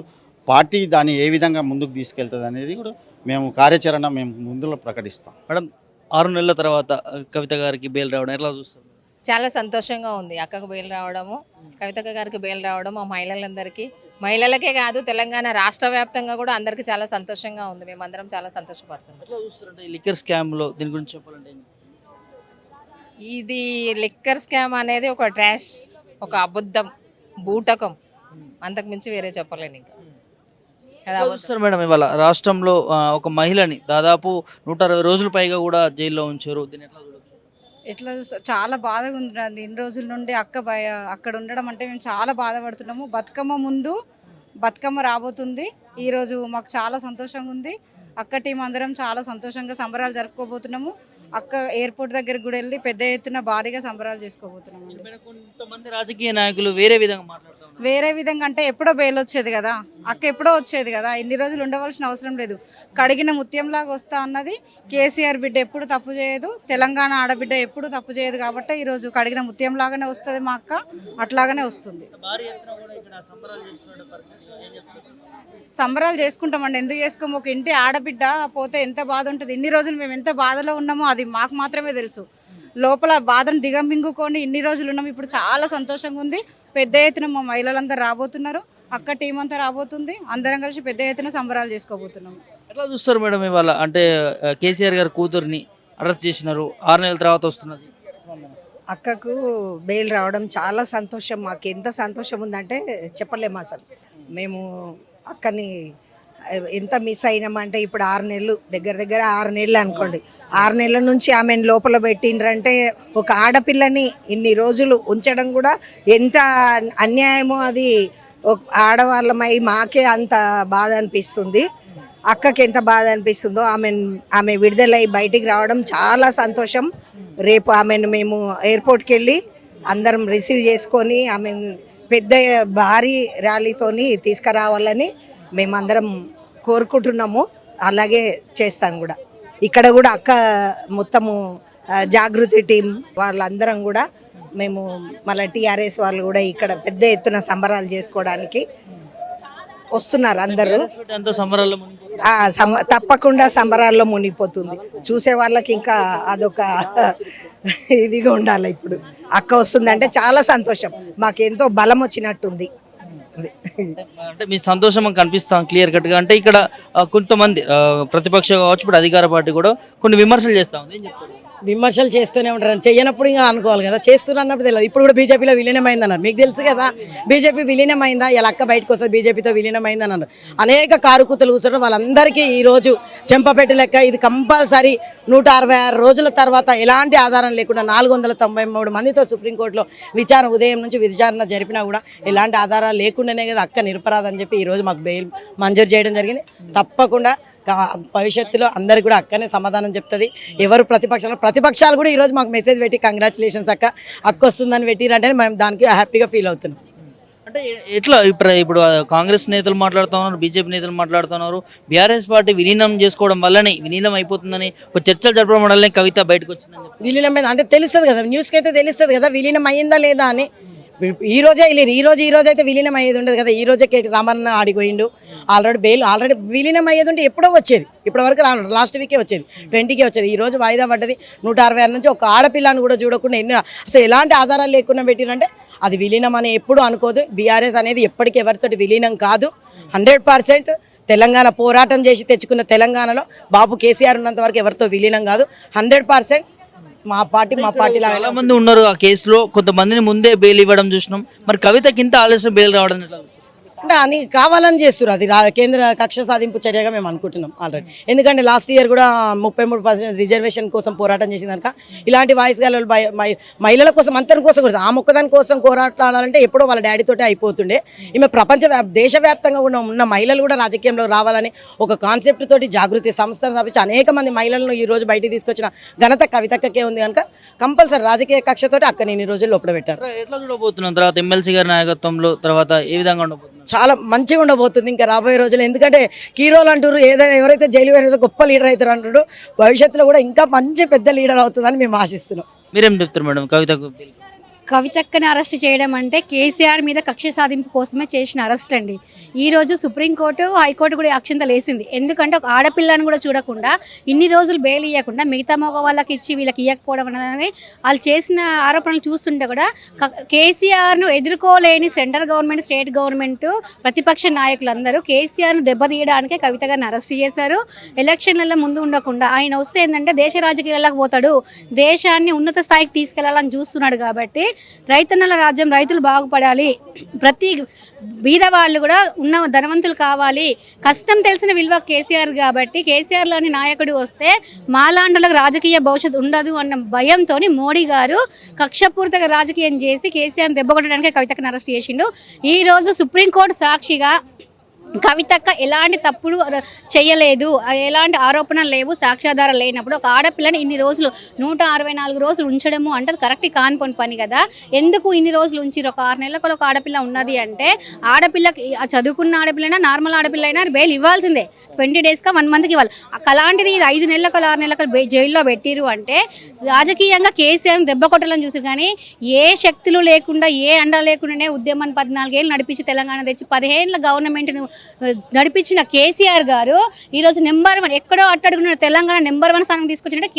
పార్టీ దాన్ని ఏ విధంగా ముందుకు తీసుకెళ్తుంది అనేది కూడా కార్యాచరణ ముందులో ప్రకటిస్తాం.
మేడం, 6 నెలల తర్వాత కవిత గారికి బెయిల్ రావడం ఎట్లా చూస్తారు?
చాలా సంతోషంగా ఉంది. అక్కకు బెయిల్ రావడము, కవితక్క గారికి బెయిల్ రావడము, మహిళలందరికీ, మహిళలకే కాదు తెలంగాణ రాష్ట్ర వ్యాప్తంగా కూడా అందరికీ చాలా సంతోషంగా ఉంది. మేమందరం చాలా సంతోషపడుతున్నాం.
ఎట్లా చూస్తారంటే ఈ లిక్కర్ స్కామ్లో దీని గురించి చెప్పాలంటే
ఇది లిక్కర్ స్కామ్ అనేది ఒక ట్రాష్, ఒక అబద్ధం, బూటకం, అంతకు మించి వేరే చెప్పలేను ఇంకా.
చూస్తారు మేడం, ఇవాళ రాష్ట్రంలో ఒక మహిళని దాదాపు 160 రోజుల పైగా కూడా జైల్లో ఉంచారు. దీన్ని ఎట్లా చూడొచ్చు?
ఎట్లా చూస్తారు, చాలా బాధగా ఉంటుంది. ఇన్ని రోజుల నుండి అక్కడ ఉండడం అంటే మేము చాలా బాధపడుతున్నాము. బతుకమ్మ ముందు బతుకమ్మ రాబోతుంది. ఈరోజు మాకు చాలా సంతోషంగా ఉంది. అక్క టీం అందరం చాలా సంతోషంగా సంబరాలు జరుపుకోబోతున్నాము. అక్క ఎయిర్పోర్ట్ దగ్గరికి కూడా వెళ్ళి పెద్ద ఎత్తున భారీగా సంబరాలు చేసుకోబోతున్నాము.
కొంతమంది రాజకీయ నాయకులు వేరే విధంగా మాట్లాడుతున్నారు.
వేరే విధంగా అంటే ఎప్పుడో బెయిల్ వచ్చేది కదా, అక్క ఎప్పుడో వచ్చేది కదా, ఇన్ని రోజులు ఉండవలసిన అవసరం లేదు. కడిగిన ముత్యంలాగా వస్తా అన్నది. కేసీఆర్ బిడ్డ ఎప్పుడు తప్పు చేయదు, తెలంగాణ ఆడబిడ్డ ఎప్పుడు తప్పు చేయదు. కాబట్టి ఈరోజు కడిగిన ముత్యంలాగానే వస్తుంది మా అక్క, అట్లాగానే వస్తుంది. సంబరాలు చేసుకుంటామండి, ఎందుకు చేసుకోము? ఒక ఇంటి ఆడబిడ్డ పోతే ఎంత బాధ ఉంటుంది. ఇన్ని రోజులు మేము ఎంత బాధలో ఉన్నామో అది మాకు మాత్రమే తెలుసు. లోపల బాధను దిగమింగుకొని ఇన్ని రోజులు ఉన్నాము. ఇప్పుడు చాలా సంతోషంగా ఉంది. పెద్ద ఎత్తున మా మహిళలందరూ రాబోతున్నారు, అక్క టీం అంతా రాబోతుంది. అందరం కలిసి పెద్ద ఎత్తున సంబరాలు చేసుకోబోతున్నాము.
ఎట్లా చూస్తారు మేడం ఇవాళ? అంటే కేసీఆర్ గారి కూతుర్ని అరెస్ట్ చేసినారు, 6 నెలల తర్వాత వస్తున్నది.
అక్కకు బెయిల్ రావడం చాలా సంతోషం. మాకు ఎంత సంతోషం ఉందంటే చెప్పలేము అసలు. మేము అక్కని ఎంత మిస్ అయినామంటే ఇప్పుడు 6 నెలలు, దగ్గర 6 నెలలు అనుకోండి. 6 నెలల నుంచి ఆమెను లోపల పెట్టిండ్రంటే ఒక ఆడపిల్లని ఇన్ని రోజులు ఉంచడం కూడా ఎంత అన్యాయమో అది ఆడవాళ్ళమై మాకే అంత బాధ అనిపిస్తుంది. అక్కకి ఎంత బాధ అనిపిస్తుందో ఆమె విడుదలై బయటికి రావడం చాలా సంతోషం. రేపు ఆమెను మేము ఎయిర్పోర్ట్కి వెళ్ళి అందరం రిసీవ్ చేసుకొని ఆమె పెద్ద భారీ ర్యాలీతోని తీసుకురావాలని మేమందరం కోరుకుంటున్నాము. అలాగే చేస్తాం కూడా. ఇక్కడ కూడా అక్క మొత్తము జాగృతి టీం వాళ్ళందరం కూడా మేము మళ్ళీ టీఆర్ఎస్ వాళ్ళు కూడా ఇక్కడ పెద్ద ఎత్తున సంబరాలు చేసుకోవడానికి వస్తున్నారు అందరూ. తప్పకుండా సంబరాల్లో మునిగిపోతుంది. చూసే వాళ్ళకి ఇంకా అదొక ఇదిగా ఉండాలి. ఇప్పుడు అక్క వస్తుందంటే చాలా సంతోషం, మాకెంతో బలం వచ్చినట్టుంది. అది
అంటే మీ సంతోషం మాకు కనిపిస్తాం క్లియర్ కట్గా. అంటే ఇక్కడ కొంతమంది ప్రతిపక్ష కావచ్చు, ఇప్పుడు అధికార పార్టీ కూడా కొన్ని విమర్శలు చేస్తా ఉంది. ఏం చెప్తారు?
విమర్శలు చేస్తూనే ఉంటారు, చేయనప్పుడు ఇంకా అనుకోవాలి కదా, చేస్తున్నారు అన్నప్పుడు తెలియదు. ఇప్పుడు కూడా బీజేపీలో విలీనమైంది అన్నారు, మీకు తెలుసు కదా. బీజేపీ విలీనమైందా, ఇలా అక్క బయటకు వస్తుంది బీజేపీతో విలీనమైంది అని అన్నారు. అనేక కారుకూతలు కూర్చోడం వాళ్ళందరికీ ఈరోజు చెంపపెట్టు లెక్క. ఇది కంపల్సరీ 166 రోజుల తర్వాత ఎలాంటి ఆధారం లేకుండా 493 మందితో సుప్రీంకోర్టులో ఉదయం నుంచి విచారణ జరిపినా కూడా ఎలాంటి ఆధారాలు లేకుండానే కదా అక్క నిరపరాధని చెప్పి ఈరోజు మాకు బెయిల్ మంజూరు చేయడం జరిగింది. తప్పకుండా భవిష్యత్తులో అందరికి కూడా అక్కనే సమాధానం చెప్తుంది. ఎవరు ప్రతిపక్షాలు కూడా ఈరోజు మాకు మెసేజ్ పెట్టి కంగ్రాచులేషన్స్ అక్క వస్తుందని పెట్టిరంటే మేము దానికి హ్యాపీగా ఫీల్ అవుతున్నాం.
అంటే ఎట్లా ఇప్పుడు కాంగ్రెస్ నేతలు మాట్లాడుతున్నారు, బీజేపీ నేతలు మాట్లాడుతున్నారు, బీఆర్ఎస్ పార్టీ విలీనం చేసుకోవడం వల్లనే విలీనం అయిపోతుందని ఒక చర్చలు జరపడం వల్లనే కవిత బయటకు వచ్చిందని
విలీనం మీద అంటే తెలుస్తుంది కదా, న్యూస్కి అయితే తెలుస్తుంది కదా విలీనం అయ్యిందా లేదా అని. ఈ రోజే వెళ్ళారు, ఈ రోజు అయితే విలీనం అయ్యేది ఉండదు కదా. ఈ రోజే కేటీ రామన్న ఆడిపోయిండు, ఆల్రెడీ విలీనం అయ్యేది ఉంటే ఎప్పుడో వచ్చేది, ఇప్పటి వరకు లాస్ట్ వీకే వచ్చేది, 20కే వచ్చేది. ఈ రోజు వాయిదా పడ్డది. 166 నుంచి ఒక ఆడపిల్లని కూడా చూడకుండా అసలు ఎలాంటి ఆధారాలు లేకుండా పెట్టినంటే అది విలీనం అని ఎప్పుడు అనుకోదు. బీఆర్ఎస్ అనేది ఎప్పటికీ ఎవరితోటి విలీనం కాదు. 100% తెలంగాణ పోరాటం చేసి తెచ్చుకున్న తెలంగాణలో బాబు కేసీఆర్ ఉన్నంత వరకు ఎవరితో విలీనం కాదు. 100% మా పార్టీ
చాలా మంది ఉన్నారు ఆ కేసులో, కొంతమందిని ముందే బెయిల్ ఇవ్వడం చూసినాం. మరి కవితకి ఇంత ఆలస్యం బెయిల్ రావడం ఎట్లా?
అంటే అని కావాలని చేస్తారు, అది కేంద్ర కక్ష సాధింపు చర్యగా మేము అనుకుంటున్నాం ఆల్రెడీ. ఎందుకంటే లాస్ట్ ఇయర్ కూడా 33% రిజర్వేషన్ కోసం పోరాటం చేసిన కనుక ఇలాంటి వాయిస్ గాలు మహిళల కోసం అంతరం కోసం కూడా ఆ మొక్కదాని కోసం పోరాటాలంటే ఎప్పుడో వాళ్ళ డాడీతోటే అయిపోతుండే. ఈమె దేశవ్యాప్తంగా ఉన్న మహిళలు కూడా రాజకీయంలో రావాలని ఒక కాన్సెప్ట్ తోటి జాగృతి సంస్థను స్థాపించి అనేక మంది మహిళలను ఈ రోజు బయటికి తీసుకొచ్చిన ఘనత కవితకే ఉంది కనుక కంపల్సరీ రాజకీయ కక్షతోటి అక్క నేను ఈ రోజుల్లో లోపల పెట్టారు.
ఎట్లా చూడబోతున్నాం తర్వాత ఎమ్మెల్సీ గారి నాయకత్వంలో తర్వాత ఏ విధంగా ఉండబోతుంది?
చాలా మంచిగా ఉండబోతుంది ఇంకా రాబోయే రోజులు. ఎందుకంటే హీరోలు అంటారు, ఏదైనా ఎవరైతే జైలు వెళ్ళారో గొప్ప లీడర్ అవుతారు అంటారు, భవిష్యత్తులో కూడా ఇంకా మంచి పెద్ద లీడర్ అవుతుందని మేము ఆశిస్తున్నాం.
మీరేం చెప్తారు మేడం కవితకు?
కవితక్కని అరెస్ట్ చేయడం అంటే కేసీఆర్ మీద కక్ష సాధింపు కోసమే చేసిన అరెస్ట్ అండి. ఈరోజు సుప్రీంకోర్టు, హైకోర్టు కూడా అక్షంతలు వేసింది. ఎందుకంటే ఒక ఆడపిల్లని కూడా చూడకుండా ఇన్ని రోజులు బెయిల్ ఇవ్వకుండా మిగతా మగ వాళ్ళకి ఇచ్చి వీళ్ళకి ఇవ్వకపోవడం అనేది వాళ్ళు చేసిన ఆరోపణలు చూస్తుంటే కూడా కేసీఆర్ను ఎదుర్కోలేని సెంట్రల్ గవర్నమెంట్, స్టేట్ గవర్నమెంట్, ప్రతిపక్ష నాయకులందరూ కేసీఆర్ను దెబ్బతీయడానికే కవిత గారిని అరెస్ట్ చేశారు. ఎలక్షన్లలో ముందు ఉండకుండా ఆయన వస్తే ఏంటంటే దేశ రాజకీయాలకు పోతాడు, దేశాన్ని ఉన్నత స్థాయికి తీసుకెళ్లాలని చూస్తున్నాడు. కాబట్టి రైతన్నల రాజ్యం, రైతులు బాగుపడాలి, ప్రతి బీద వాళ్ళు కూడా ఉన్న ధనవంతులు కావాలి, కష్టం తెలిసిన విలువ కేసీఆర్. కాబట్టి కేసీఆర్ లాంటి నాయకుడు వస్తే మాలాండలకు రాజకీయ భవిష్యత్తు ఉండదు అన్న భయంతో మోడీ గారు కక్షపూరితంగా రాజకీయం చేసి కేసీఆర్ దెబ్బకొట్టడానికి కవితక్కని అరెస్ట్ చేసిండు. ఈరోజు సుప్రీంకోర్టు సాక్షిగా కవితక్క ఎలాంటి తప్పుడు చేయలేదు, ఎలాంటి ఆరోపణలు లేవు, సాక్ష్యాధారాలు లేనప్పుడు ఒక ఆడపిల్లని ఇన్ని రోజులు 164 రోజులు ఉంచడము అంటే అది కరెక్ట్ కానిపోని పని కదా. ఎందుకు ఇన్ని రోజులు ఉంచి ఒక 6 నెలలకు ఒక ఆడపిల్ల ఉన్నది అంటే ఆడపిల్లకి చదువుకున్న ఆడపిల్లైనా నార్మల్ ఆడపిల్ల అయినా బెయిల్ ఇవ్వాల్సిందే. 20 డేస్గా 1 మంత్కి ఇవ్వాలి. అలాంటిది 5 నెలలకు 6 నెలలకు జైల్లో పెట్టిరు అంటే రాజకీయంగా కేసీఆర్ దెబ్బ కొట్టాలని చూసారు. కానీ ఏ శక్తులు లేకుండా, ఏ అండ లేకుండానే ఉద్యమాన్ని 14 ఏళ్ళు నడిపించి తెలంగాణ తెచ్చి 10 ఏళ్ళ గవర్నమెంట్ను నడిపించిన కేసీఆర్ గారు ఈరోజు నెంబర్ 1 ఎక్కడో అట్టడుగున్న తెలంగాణ నెంబర్ 1 స్థానం తీసుకొచ్చినట్టే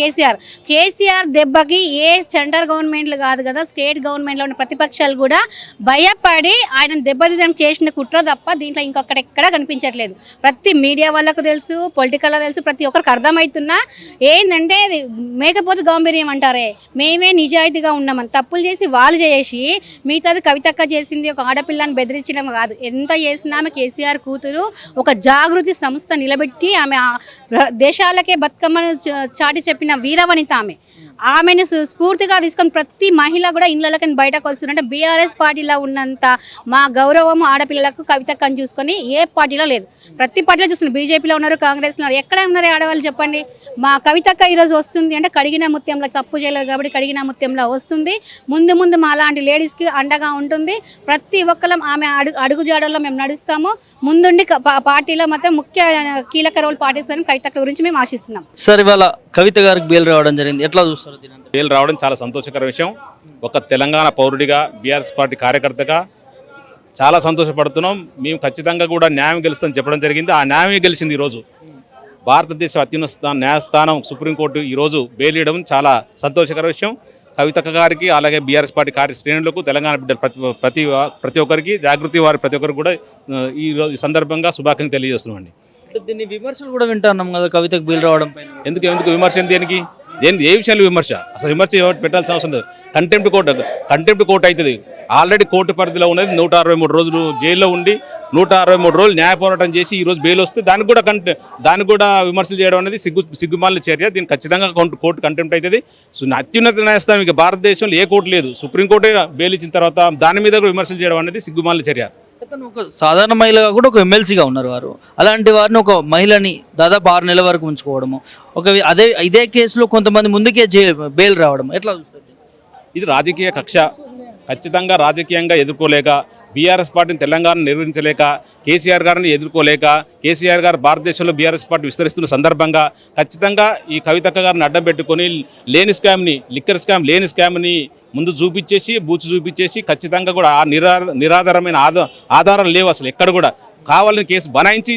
కేసీఆర్ దెబ్బకి ఏ సెంట్రల్ గవర్నమెంట్లు కాదు కదా, స్టేట్ గవర్నమెంట్లో ఉన్న ప్రతిపక్షాలు కూడా భయపడి ఆయన దెబ్బతీయడానికి చేసిన కుట్ర తప్ప దీంట్లో ఇంకొకటెక్కడా కనిపించట్లేదు. ప్రతి మీడియా వాళ్ళకు తెలుసు, పొలిటికల్ తెలుసు, ప్రతి ఒక్కరికి అర్థమవుతున్నా ఏంటంటే మేకపోతే గాంభీర్యం అంటారే, మేమే నిజాయితీగా ఉన్నామని తప్పులు చేసి వాళ్ళు చేసి మిగతాది కవితక్క చేసింది ఒక ఆడపిల్లని బెదిరించడం కాదు. ఎంత చేసినా ఆమె కేసీఆర్ కూతురు ఒక జాగృతి సంస్థ నిలబెట్టి ఆమె దేశాలకే బతుకమ్మను చాటి చెప్పిన వీరవనిత ఆమెను స్ఫూర్తిగా తీసుకొని ప్రతి మహిళ కూడా ఇళ్ళకి బయటకు వస్తుందంటే బీఆర్ఎస్ పార్టీలో ఉన్నంత మా గౌరవం ఆడపిల్లలకు కవితక్కని చూసుకొని ఏ పార్టీలో లేదు. ప్రతి పార్టీలో చూస్తున్నారు, బీజేపీలో ఉన్నారు, కాంగ్రెస్లో ఉన్నారు, ఎక్కడ ఉన్నారు ఆడవాళ్ళు చెప్పండి. మా కవితక్క ఈరోజు వస్తుంది అంటే కడిగిన ముత్యంలో, తప్పు చేయలేదు కాబట్టి కడిగిన ముత్యంలో వస్తుంది. ముందు మా లాంటి లేడీస్కి అండగా ఉంటుంది. ప్రతి ఒక్కరం ఆమె అడుగు జాడల్లో మేము నడుస్తాము. ముందుండి పార్టీలో మాత్రం ముఖ్య కీలక రోల్ పాటిస్తామని కవితక్క గురించి మేము ఆశిస్తున్నాం.
సార్ ఇవాళ కవిత గారికి బెయిల్ రావడం జరిగింది, ఎట్లా చూస్తారు?
బెయిల్ రావడం చాలా సంతోషకర విషయం. ఒక తెలంగాణ పౌరుడిగా, బీఆర్ఎస్ పార్టీ కార్యకర్తగా చాలా సంతోషపడుతున్నాం. మేము ఖచ్చితంగా కూడా న్యాయం గెలుస్తుందని చెప్పడం జరిగింది. ఆ న్యాయమే గెలిచింది. ఈరోజు భారతదేశ అత్యున్నత న్యాయస్థానం సుప్రీంకోర్టు ఈరోజు బెయిల్ ఇవ్వడం చాలా సంతోషకర విషయం. కవితక్క గారికి అలాగే బీఆర్ఎస్ పార్టీ శ్రేణులకు తెలంగాణ బిడ్డలు ప్రతి ఒక్కరికి జాగృతి వారి ప్రతి ఒక్కరికి కూడా ఈ సందర్భంగా శుభాకాంక్షలు తెలియజేస్తున్నామండి.
అంటే దీన్ని విమర్శలు కూడా వింటున్నాం కదా కవితకు బెయిల్ రావడం పైన.
ఎందుకు విమర్శ దేనికి ఏ విషయాలు విమర్శ? అసలు విమర్శ పెట్టాల్సిన అవసరం లేదు. కంటెంప్ట్ కోర్టు అవుతుంది. ఆల్రెడీ కోర్టు పరిధిలో ఉన్నది 163 రోజులు జైల్లో ఉండి 163 రోజులు న్యాయ పోరాటం చేసి ఈరోజు బెయిల్ వస్తే దానికి కూడా విమర్శలు చేయడం అనేది సిగ్గుమాలిన చర్య. దీన్ని ఖచ్చితంగా కోర్టు కంటెంప్ట్ అవుతుంది. సో అత్యున్నత న్యాయస్థానం ఇక భారతదేశంలో ఏ కోర్టు లేదు, సుప్రీంకోర్టే బెయిల్ ఇచ్చిన తర్వాత దాని మీద కూడా విమర్శలు చేయడం అనేది సిగ్గుమాలిన చర్య.
ఒక సాధారణ మహిళగా కూడా ఒక ఎమ్మెల్సీగా ఉన్నారు వారు. అలాంటి వారిని ఒక మహిళని దాదాపు 6 నెలల వరకు ఉంచుకోవడము, ఇదే కేసులో కొంతమంది ముందుకే బెయిల్ రావడం ఎట్లా చూస్తారు?
ఇది రాజకీయ కక్ష. ఖచ్చితంగా రాజకీయంగా ఎదుర్కోలేక, బీఆర్ఎస్ పార్టీని తెలంగాణ నిర్వహించలేక, కేసీఆర్ గారిని ఎదుర్కోలేక, కేసీఆర్ గారు భారతదేశంలో బీఆర్ఎస్ పార్టీ విస్తరిస్తున్న సందర్భంగా ఖచ్చితంగా ఈ కవితక్క గారిని అడ్డం పెట్టుకొని లిక్కర్ స్కామ్ లేని స్కామ్ని ముందు బూచి చూపించేసి ఖచ్చితంగా కూడా ఆ నిరాధారమైన ఆధారం లేవు అసలు ఎక్కడ కూడా. కావాలని కేసు బనాయించి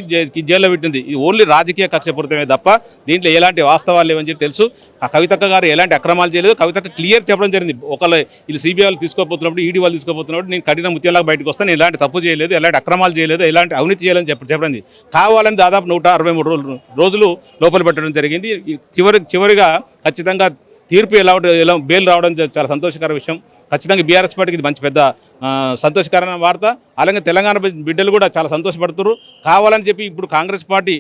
జైల్లో పెట్టింది. ఇది ఓన్లీ రాజకీయ కక్షపూరితమే తప్ప దీంట్లో ఎలాంటి వాస్తవాలు లేవని చెప్పి తెలుసు. ఆ కవితక్క గారు ఎలాంటి అక్రమాలు చేయలేదు. కవితక్క క్లియర్ చెప్పడం జరిగింది. ఒకళ్ళు వీళ్ళు సిబిఐ వాళ్ళు తీసుకోపోతున్నప్పుడు, ఈడీ వాళ్ళు తీసుకోపోతున్నప్పుడు నేను కఠిన ముత్యంలాగా బయటకు వస్తాను, నేను ఎలాంటి తప్పు చేయలేదు, ఎలాంటి అక్రమాలు చేయలేదు, ఎలాంటి అవినీతి చేయాలని చెప్పడం. కావాలని దాదాపు 163 రోజులు లోపల పెట్టడం జరిగింది. చివరిగా ఖచ్చితంగా తీర్పు ఎలా బెయిల్ రావడం చాలా సంతోషకర విషయం. ఖచ్చితంగా బీఆర్ఎస్ పార్టీకి ఇది మంచి పెద్ద సంతోషకరమైన వార్త. అలాగే తెలంగాణ బిడ్డలు కూడా చాలా సంతోషపడుతున్నారు. కావాలని చెప్పి ఇప్పుడు Congress party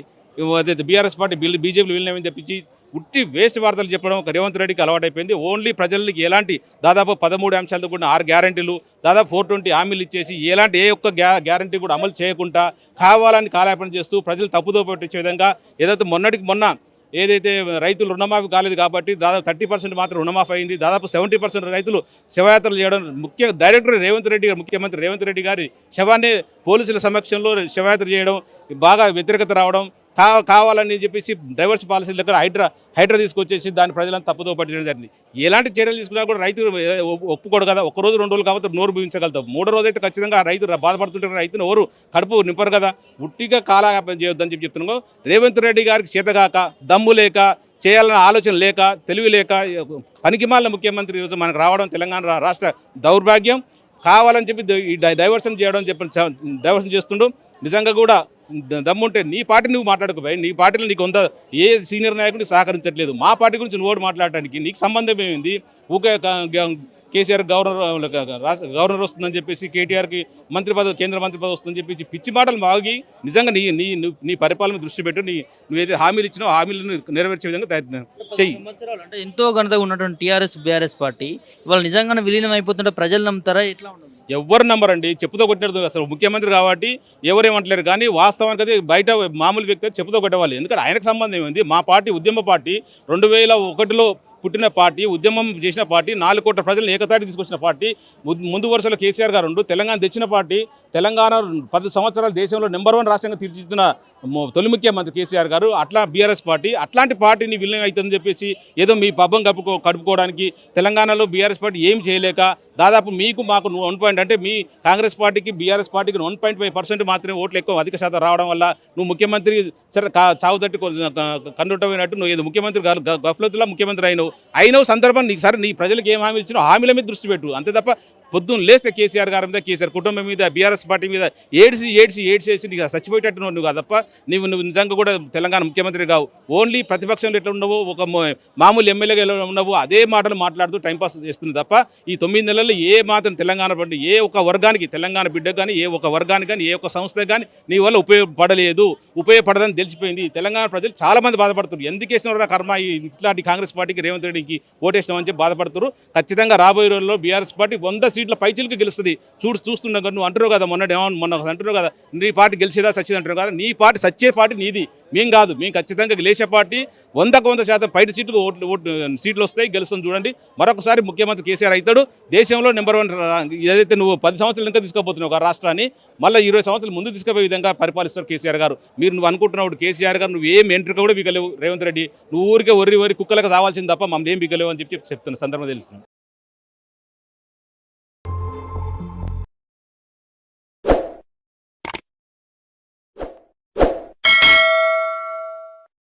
BRS party BJP వీళ్ళని తెప్పించి ఉట్టి వేస్ట్ వార్తలు చెప్పడం రేవంత్ రెడ్డికి అలవాటైపోయింది. ఓన్లీ ప్రజలకి ఎలాంటి దాదాపు 13 అంశాలతో కూడా 6 గ్యారంటీలు, దాదాపు 420 హామీలు ఇచ్చేసి ఎలాంటి ఏ ఒక్క గ్యారంటీ కూడా అమలు చేయకుండా కావాలని కాలాపన చేస్తూ ప్రజలు తప్పుదో పట్టించే విధంగా ఏదైతే మొన్న ఏదైతే రైతులు రుణమాఫీ కాలేదు కాబట్టి దాదాపు 30% మాత్రం రుణమాఫీ అయింది. దాదాపు 70% రైతులు శవయాత్రలు చేయడం, డైరెక్టర్ ముఖ్యమంత్రి రేవంత్ రెడ్డి గారి శవాన్ని పోలీసుల సమక్షంలో శవయాత్ర చేయడం, బాగా వ్యతిరేకత రావడం, కావాలని చెప్పేసి డైవర్స్ పాలసీల దగ్గర హైడ్రా తీసుకొచ్చేసి దాన్ని ప్రజలను తప్పుదో పట్టడం జరిగింది. ఎలాంటి చర్యలు తీసుకున్నా కూడా రైతు ఒప్పుకోడు కదా. 1 రోజు 2 రోజులు కాబట్టి నోరు బిగించగలుగుతాం. 3వ రోజు అయితే ఖచ్చితంగా రైతు బాధపడుతుంటారు. రైతును ఎవరు కడుపు నింపరు కదా. ఉట్టిగా కాలయాపన చేయొద్దని చెప్తున్నాము. రేవంత్ రెడ్డి గారికి చేతగాక, దమ్ము లేక, చేయాలన్న ఆలోచన లేక, తెలివి లేక పనికిమాలిన ముఖ్యమంత్రి ఈరోజు మనకు రావడం తెలంగాణ రాష్ట్ర దౌర్భాగ్యం. కావాలని చెప్పి ఈ డైవర్షన్ చేస్తుండు. నిజంగా కూడా దమ్ముంటే నీ పార్టీ నువ్వు మాట్లాడుకోపోయి, నీ పార్టీలో నీకు ఏ సీనియర్ నాయకుడిని సహకరించట్లేదు. మా పార్టీ గురించి నువ్వు మాట్లాడటానికి నీకు సంబంధం ఏమైంది? ఊకే కేసీఆర్ గవర్నర్ వస్తుందని చెప్పేసి, కేటీఆర్కి కేంద్ర మంత్రి పదవి వస్తుందని చెప్పేసి పిచ్చి మాటలు మాగి నిజంగా నీ పరిపాలన దృష్టి పెట్టు. నువ్వైతే హామీలు ఇచ్చినావు హామీలను నెరవేర్చే విధంగా చెయ్యి.
అంటే ఎంతో ఘనతగా ఉన్నటువంటి టీఆర్ఎస్ బీఆర్ఎస్ పార్టీ ఇవాళ నిజంగానే విలీనం అయిపోతుంటే ప్రజలు నమ్ముతారా? ఎట్లా ఉండదు?
ఎవరు నమ్మరండి. చెప్పుతో కొట్టినది అసలు ముఖ్యమంత్రి కాబట్టి ఎవరేమంటలేరు. కానీ వాస్తవానికి అయితే బయట మామూలు వ్యక్తి చెప్పుతో కొట్టవాలి. ఎందుకంటే ఆయనకు సంబంధం ఏమైంది? మా పార్టీ ఉద్యమ పార్టీ 2001లో పుట్టిన పార్టీ, ఉద్యమం చేసిన పార్టీ, 4 కోట్ల ప్రజలను ఏకతాటి తీసుకొచ్చిన పార్టీ, ముందు వరుసలో కేసీఆర్ గారు తెలంగాణ తెచ్చిన పార్టీ, తెలంగాణ 10 సంవత్సరాలు దేశంలో నెంబర్ 1 రాష్ట్రంగా తీర్చిదిద్దిన తొలి ముఖ్యమంత్రి కేసీఆర్ గారు. అట్లా బీఆర్ఎస్ పార్టీ అట్లాంటి పార్టీని విలీనం అవుతుందని చెప్పేసి ఏదో మీ పబ్బం కడుపుకోవడానికి తెలంగాణలో బీఆర్ఎస్ పార్టీ ఏం చేయలేక దాదాపు మాకు 1 పాయింట్ అంటే మీ కాంగ్రెస్ పార్టీకి బీఆర్ఎస్ పార్టీకి 1.5% మాత్రమే ఓట్లు ఎక్కువ అధిక శాతం రావడం వల్ల నువ్వు ముఖ్యమంత్రి సరే చావు తట్టి కన్నుటమైనట్టు నువ్వు ఏదో ముఖ్యమంత్రి గఫ్లతులా ముఖ్యమంత్రి అయినవు సందర్భం నీకు సరే నీ ప్రజలకు ఏం హామీలు ఇచ్చినా హామీల మీద దృష్టి పెట్టు. అంతే తప్ప పొద్దున్న లేస్తే కేసీఆర్ గారి మీద, కేసీఆర్ కుటుంబం మీద, బీఆర్ఎస్ పార్టీ మీద ఏడ్చి నీకు చచ్చిపోయేటట్టు నువ్వు కాదు తప్ప నువ్వు నిజంగా కూడా తెలంగాణ ముఖ్యమంత్రి కావు. ఓన్లీ ప్రతిపక్షంలో ఎట్లా ఉండవు, ఒక మామూలు ఎమ్మెల్యేగా ఎలా ఉండవు, అదే మాటలు మాట్లాడుతూ టైంపాస్ చేస్తుంది తప్ప ఈ 9 నెలల్లో ఏ మాత్రం తెలంగాణ పడి ఏ ఒక్క వర్గానికి, తెలంగాణ బిడ్డకు కానీ, ఏ ఒక్క వర్గానికి కానీ, ఏ ఒక్క సంస్థకు కానీ నీ వల్ల ఉపయోగపడదని తెలిసిపోయింది. తెలంగాణ ప్రజలు చాలామంది బాధపడుతున్నారు. ఎందుకు వేసినారు కర్మ ఇట్లాంటి కాంగ్రెస్ పార్టీకి, రేవంత్ రెడ్డికి ఓటేసినామని చెప్పి బాధపడుతున్నారు. ఖచ్చితంగా రాబోయే రోజుల్లో బీఆర్ఎస్ పార్టీ 100 సీట్ల పైచిలకు గెలుస్తుంది. చూస్తుండగా నువ్వు అంటున్నావు కదా, మొన్న అంటున్నావు కదా నీ పార్టీ గెలిచేదా సచ్చేది అంటున్నావు కదా. నీ పార్టీ సచ్చే పార్టీ నీది, మేము కాదు. మేము ఖచ్చితంగా గెలిచే పార్టీ 100% పైన సీట్లు వస్తాయి, గెలుస్తుంది. చూడండి, మరొకసారి ముఖ్యమంత్రి కేసీఆర్ అవుతాడు. దేశంలో నెంబర్ 1 ఏదైతే నువ్వు 10 సంవత్సరాలు ఇంకా తీసుకోబోతున్నావు ఒక రాష్ట్రాన్ని మళ్ళీ 20 సంవత్సరాలు ముందు తీసుకుపోయే విధంగా పరిపాలిస్తారు కేసీఆర్ గారు. నువ్వు అనుకుంటున్నావు కేసీఆర్ గారు నువ్వు ఏం ఎంట్రీ కూడా బిగలేవు. రేవంత్ రెడ్డి నువ్వు ఊరికే ఒర్రి కుక్కలకు రావాల్సింది తప్ప మమ్మల్ని ఏం బిగలేవు అని చెప్తున్న సందర్భం తెలుస్తుంది.